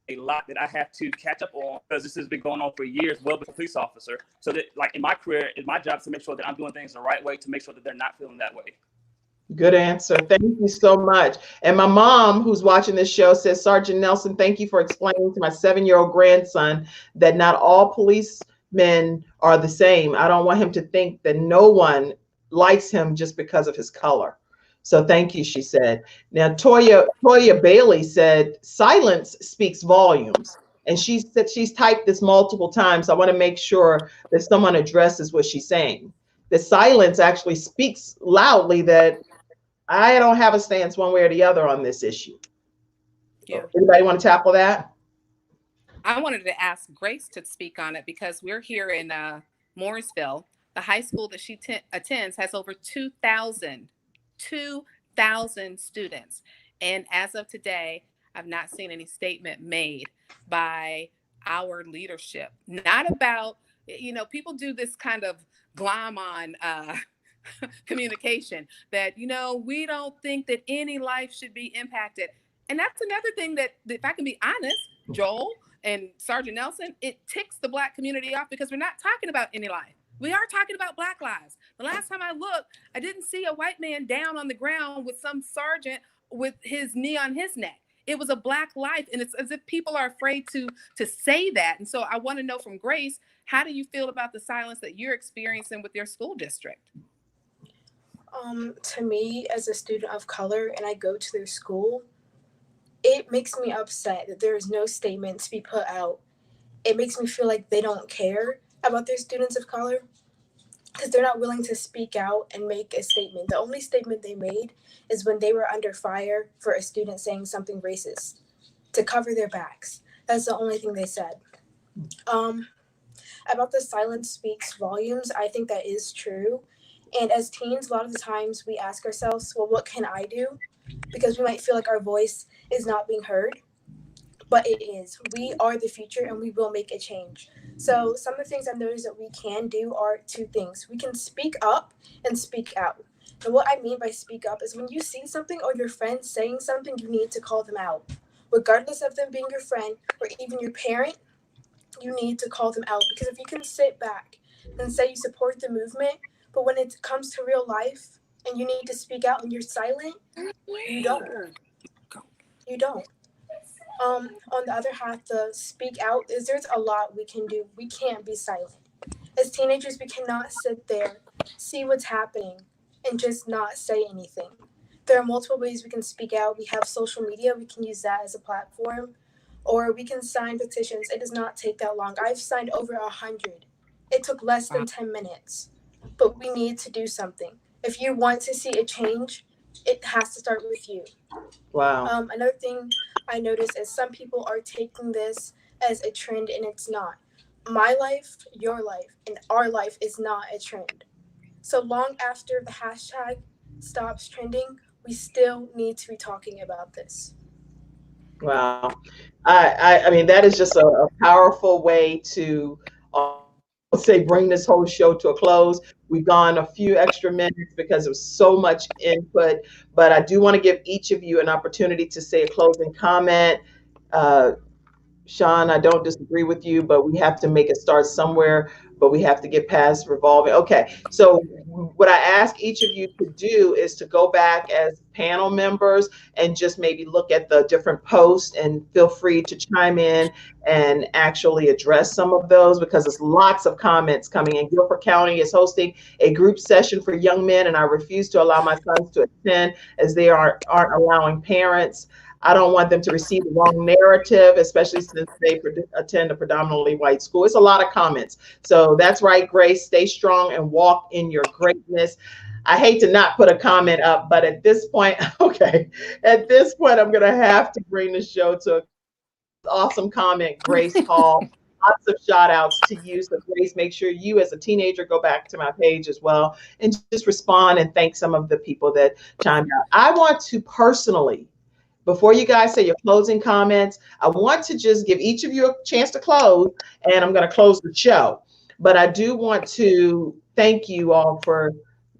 a lot that I have to catch up on, because this has been going on for years, well, as a police officer. So that, like, in my career, it's my job to make sure that I'm doing things the right way, to make sure that they're not feeling that way. Good answer. Thank you so much. And my mom, who's watching this show, says, Sergeant Nelson, thank you for explaining to my 7-year-old grandson that not all policemen are the same. I don't want him to think that no one likes him just because of his color. So thank you, she said. Now, Toya Bailey said, silence speaks volumes. And she said she's typed this multiple times. So I want to make sure that someone addresses what she's saying. The silence actually speaks loudly that I don't have a stance one way or the other on this issue. Yeah. Anybody want to tackle that? I wanted to ask Grace to speak on it, because we're here in Morrisville. The high school that she attends has over 2,000 students. And as of today, I've not seen any statement made by our leadership. Not about, people do this kind of glom on communication that, we don't think that any life should be impacted. And that's another thing that, if I can be honest, Joel, and Sergeant Nelson, it ticks the Black community off because we're not talking about any life. We are talking about Black lives. The last time I looked, I didn't see a white man down on the ground with some sergeant with his knee on his neck. It was a Black life, and it's as if people are afraid to say that. And so I want to know from Grace, how do you feel about the silence that you're experiencing with your school district? To me, as a student of color, and I go to their school, it makes me upset that there is no statement to be put out. It makes me feel like they don't care about their students of color because they're not willing to speak out and make a statement. The only statement they made is when they were under fire for a student saying something racist to cover their backs. That's the only thing they said. About the silence speaks volumes, I think that is true. And as teens, a lot of the times we ask ourselves, well, what can I do? Because we might feel like our voice is not being heard, but it is. We are the future and we will make a change. So some of the things I've noticed that we can do are two things. We can speak up and speak out. And what I mean by speak up is when you see something or your friend saying something, you need to call them out. Regardless of them being your friend or even your parent, you need to call them out. Because if you can sit back and say you support the movement, but when it comes to real life and you need to speak out and you're silent, you don't. You don't. On the other half, the speak out is there's a lot we can do. We can't be silent. As teenagers, we cannot sit there, see what's happening, and just not say anything. There are multiple ways we can speak out. We have social media. We can use that as a platform. Or we can sign petitions. It does not take that long. I've signed over 100. It took less than 10 minutes. But we need to do something. If you want to see a change, it has to start with you. Wow. Another thing I noticed is some people are taking this as a trend, and it's not. My life, your life, and our life is not a trend. So long after the hashtag stops trending, we still need to be talking about this. Wow. I mean, that is just a powerful way to say bring this whole show to a close. We've gone a few extra minutes because of so much input, but I do want to give each of you an opportunity to say a closing comment. Sean, I don't disagree with you, but we have to make it start somewhere, but we have to get past revolving. Okay, so what I ask each of you to do is to go back as panel members and just maybe look at the different posts and feel free to chime in and actually address some of those because there's lots of comments coming in. Guilford County is hosting a group session for young men, and I refuse to allow my sons to attend as they aren't allowing parents. I don't want them to receive the wrong narrative, especially since they attend a predominantly white school. It's a lot of comments. So that's right, Grace, stay strong and walk in your greatness. I hate to not put a comment up, but at this point, okay, at this point, I'm going to have to bring the show to an awesome comment, Grace Hall. Lots of shout outs to you. So Grace, make sure you as a teenager go back to my page as well and just respond and thank some of the people that chimed out. I want to personally, before you guys say your closing comments, I want to just give each of you a chance to close, and I'm going to close the show. But I do want to thank you all for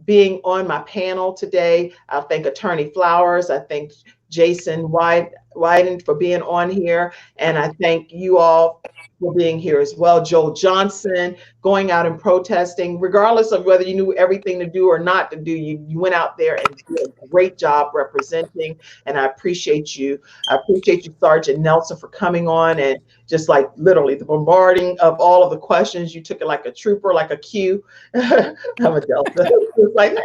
being on my panel today. I thank Attorney Flowers. I thank Jason Wyden for being on here. And I thank you all for being here as well. Joel Johnson, going out and protesting, regardless of whether you knew everything to do or not to do, you went out there and did a great job representing, and I appreciate you. I appreciate you, Sergeant Nelson, for coming on and just like literally the bombarding of all of the questions. You took it like a trooper, like a Q. I'm a Delta. It's like,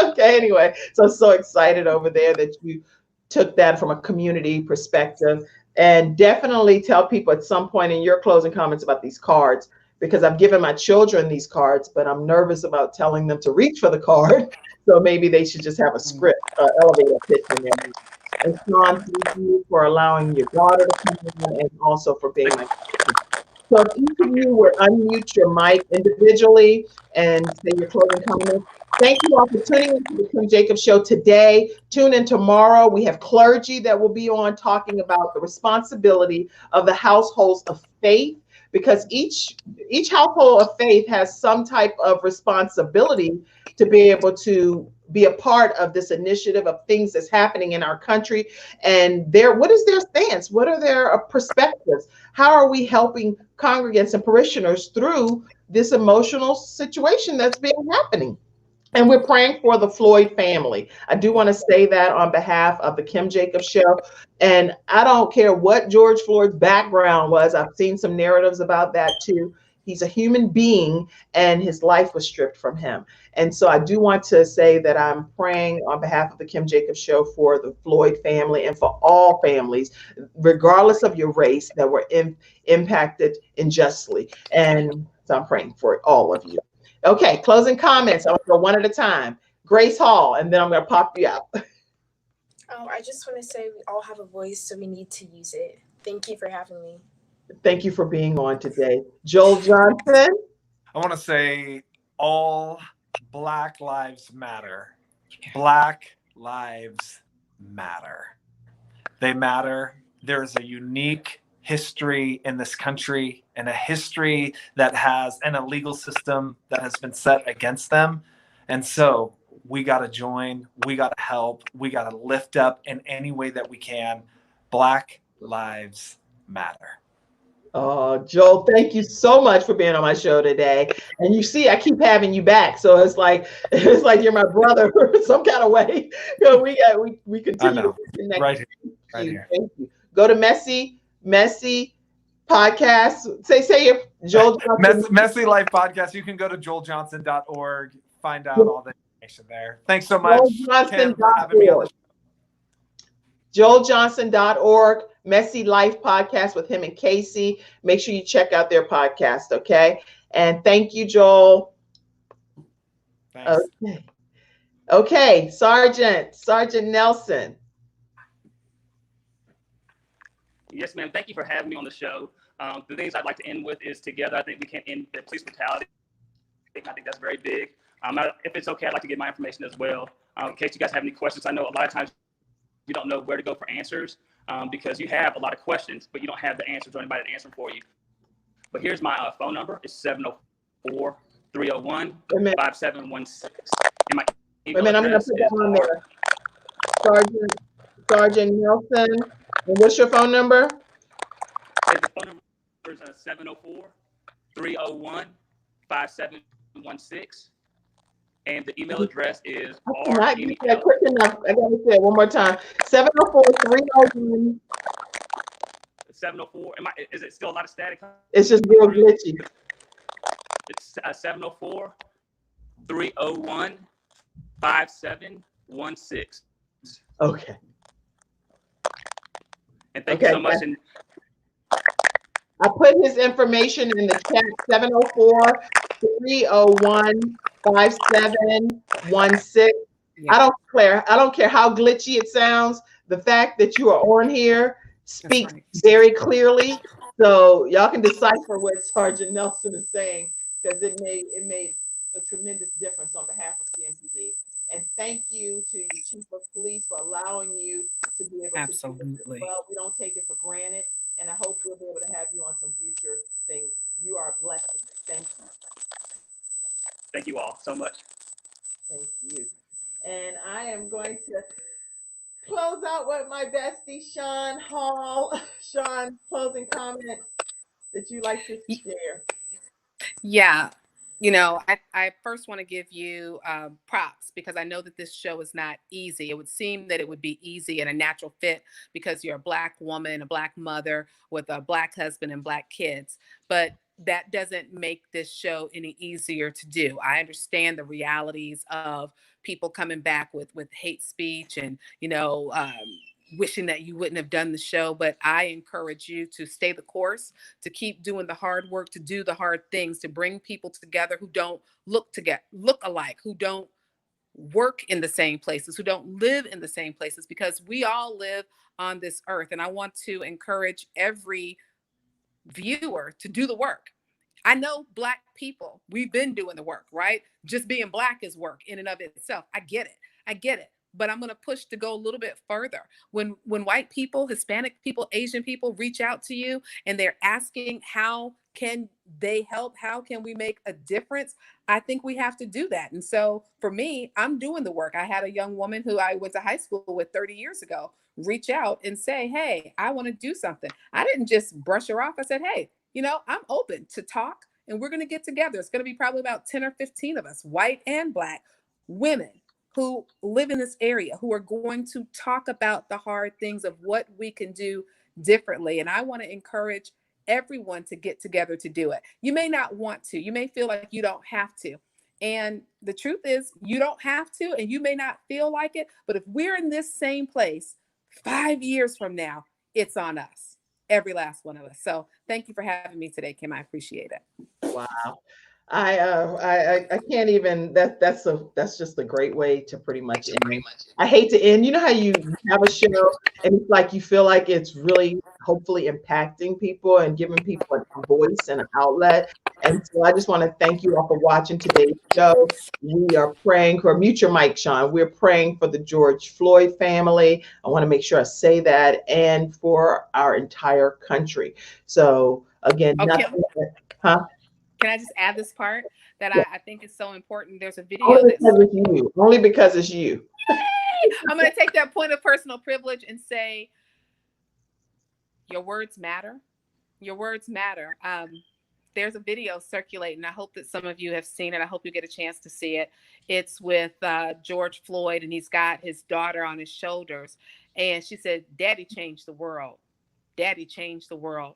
okay, anyway, so excited over there that you took that from a community perspective. And definitely tell people at some point in your closing comments about these cards, because I've given my children these cards, but I'm nervous about telling them to reach for the card. So maybe they should just have a script, elevator pitch in there. And Sean, thank you for allowing your daughter to come in and also for being my teacher. So if each of you would unmute your mic individually and say your closing comments. Thank you all for tuning into the Kim Jacobs Show today. Tune in tomorrow. We have clergy that will be on talking about the responsibility of the households of faith because each household of faith has some type of responsibility to be able to be a part of this initiative of things that's happening in our country. And what is their stance? What are their perspectives? How are we helping congregants and parishioners through this emotional situation that's been happening? And we're praying for the Floyd family. I do want to say that on behalf of the Kim Jacobs Show. And I don't care what George Floyd's background was. I've seen some narratives about that too. He's a human being and his life was stripped from him. And so I do want to say that I'm praying on behalf of the Kim Jacobs Show for the Floyd family and for all families, regardless of your race, that were impacted unjustly. And so I'm praying for all of you. Okay, closing comments. I'll go one at a time. Grace Hall, and then I'm going to pop you out. I just want to say we all have a voice, so we need to use it. Thank you for having me. Thank you for being on today. Joel Johnson. I want to say all Black lives matter. Black lives matter. They matter. There is a unique history in this country and a history that has and a legal system that has been set against them. And so we got to join, we got to help, we got to lift up in any way that we can. Black lives matter. Oh, Joel, thank you so much for being on my show today. And you see, I keep having you back. So it's like you're my brother some kind of way. We continue to connect. Right here. Thank you. Go to Messy Podcast. Say your Joel Johnson. Messy Life Podcast. You can go to joeljohnson.org, find out all the information there. Thanks so much, Kim, for having me on the show. joeljohnson.org, Messy Life Podcast with him and Casey. Make sure you check out their podcast, okay? And thank you, Joel. Thanks. Okay, Sergeant Nelson. Yes, ma'am. Thank you for having me on the show. The things I'd like to end with is together. I think we can end the police brutality. I think that's very big. If it's okay, I'd like to get my information as well. In case you guys have any questions, I know a lot of times you don't know where to go for answers because you have a lot of questions, but you don't have the answers or anybody to answer for you. But here's my phone number. It's 704-301-5716. And my email I'm going to put that on there. Sergeant Nelson. And what's your phone number? The phone number is 704-301-5716. And the email address is not quick enough. I gotta say it one more time. 704-301. 704. Is it still a lot of static? It's just real glitchy. It's 704-301-5716. Okay. And thank you so much. And I put his information in the chat. 704-301-5716. Yeah. I don't care how glitchy it sounds. The fact that you are on here speaks very clearly. So y'all can decipher what Sergeant Nelson is saying, because it made a tremendous difference on behalf of CMPD. And thank you to your Chief of Police for allowing you to be able to do this as well. We don't take it for granted. And I hope we'll be able to have you on some future things. You are a blessing. Thank you. Thank you all so much. Thank you. And I am going to close out with my bestie, Sean Hall. Sean, closing comments that you like to share. Yeah. You know, I first want to give you props, because I know that this show is not easy. It would seem that it would be easy and a natural fit because you're a Black woman, a Black mother with a Black husband and Black kids. But that doesn't make this show any easier to do. I understand the realities of people coming back with hate speech and, wishing that you wouldn't have done the show, but I encourage you to stay the course, to keep doing the hard work, to do the hard things, to bring people together who don't look alike, who don't work in the same places, who don't live in the same places, because we all live on this earth. And I want to encourage every viewer to do the work. I know Black people, we've been doing the work, right? Just being Black is work in and of itself. I get it. But I'm going to push to go a little bit further. When white people, Hispanic people, Asian people reach out to you and they're asking how can they help? How can we make a difference? I think we have to do that. And so for me, I'm doing the work. I had a young woman who I went to high school with 30 years ago reach out and say, hey, I want to do something. I didn't just brush her off. I said, hey, I'm open to talk and we're going to get together. It's going to be probably about 10 or 15 of us, white and black women who live in this area, who are going to talk about the hard things of what we can do differently. And I want to encourage everyone to get together to do it. You may not want to, you may feel like you don't have to. And the truth is, you don't have to, and you may not feel like it. But if we're in this same place 5 years from now, it's on us, every last one of us. So thank you for having me today, Kim. I appreciate it. Wow. I can't even, that's just a great way to pretty much end. I hate to end. You know how you have a show and it's like you feel like it's really hopefully impacting people and giving people a voice and an outlet. And so I just want to thank you all for watching today's show. We are praying for, mute your mic, Sean. We're praying for the George Floyd family. I want to make sure I say that, and for our entire country. So again, Okay. nothing, huh? Can I just add this part that Yeah. I think is so important? There's a video Only that's because it's you. Only because it's you. I'm going to take that point of personal privilege and say, your words matter. Your words matter. There's a video circulating. I hope that some of you have seen it. I hope you get a chance to see it. It's with George Floyd, and he's got his daughter on his shoulders. And she said, Daddy changed the world. Daddy changed the world.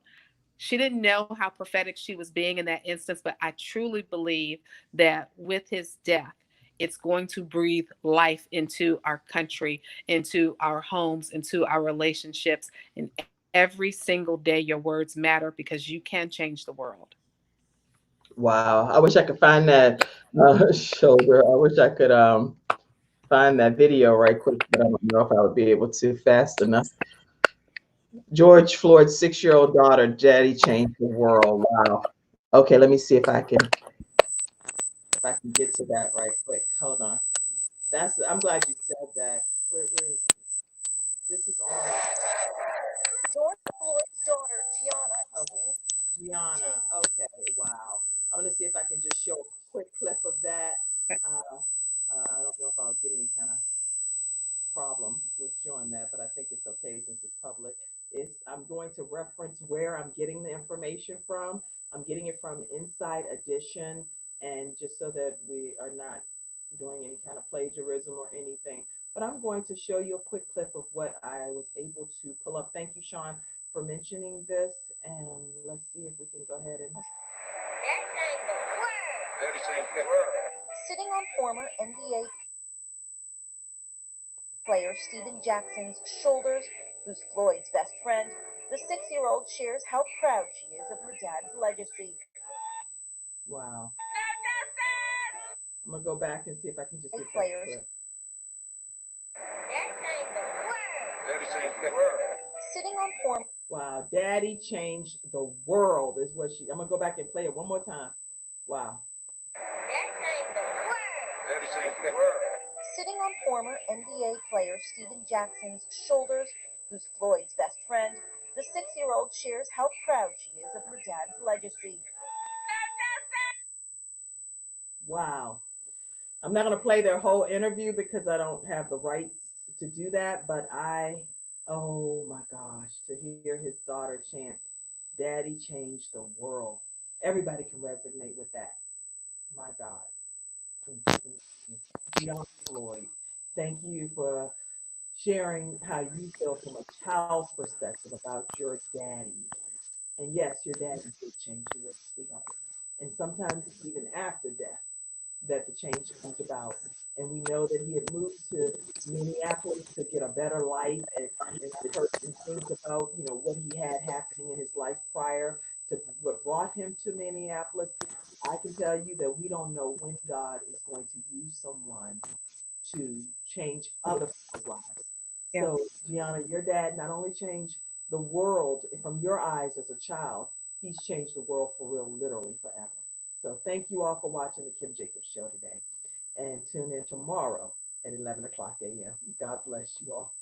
She didn't know how prophetic she was being in that instance, but I truly believe that with his death, it's going to breathe life into our country, into our homes, into our relationships. And every single day, your words matter because you can change the world. Wow. I wish I could find that shoulder. I wish I could find that video right quick, but I don't know if I would be able to fast enough. George Floyd's 6-year-old daughter, Daddy changed the world. Wow. Okay, let me see if I can get to that right quick. Hold on. I'm glad you said that. Where is this? This is on George Floyd's daughter, Gianna. Okay. Gianna. Okay. Wow. I'm gonna see if I can just show a quick clip of that. I don't know if I'll get any kind of problem with showing that, but I think it's okay since it's public. I'm going to reference where I'm getting the information from. I'm getting it from Inside Edition, and just so that we are not doing any kind of plagiarism or anything. But I'm going to show you a quick clip of what I was able to pull up. Thank you, Sean, for mentioning this. And let's see if we can go ahead and. Sitting on former NBA player Stephen Jackson's shoulders, who's Floyd's best friend, the 6-year-old shares how proud she is of her dad's legacy. Wow. I'm gonna go back and see if I can just get that Players. clip. Sitting on former. Wow, Daddy changed the world is what I'm gonna go back and play it one more time. Wow. Sitting on former NBA player Stephen Jackson's shoulders, who's Floyd's best friend, the 6-year-old shares how proud she is of her dad's legacy. Wow. I'm not going to play their whole interview because I don't have the rights to do that, but oh my gosh, to hear his daughter chant, Daddy changed the world. Everybody can resonate with that. My God. George Floyd, thank you for sharing how you feel from a child's perspective about your daddy. And yes, your daddy did change the world, sweetheart. And sometimes even after death, that the change comes about. And we know that he had moved to Minneapolis to get a better life, and heard some things about, what he had happening in his life prior to what brought him to Minneapolis. I can tell you that we don't know when God is going to use someone to change other people's lives. Yeah. So, Gianna, your dad not only changed the world from your eyes as a child, he's changed the world for real, literally forever. So thank you all for watching the Kim Jacobs Show today. And tune in tomorrow at 11 o'clock a.m. God bless you all.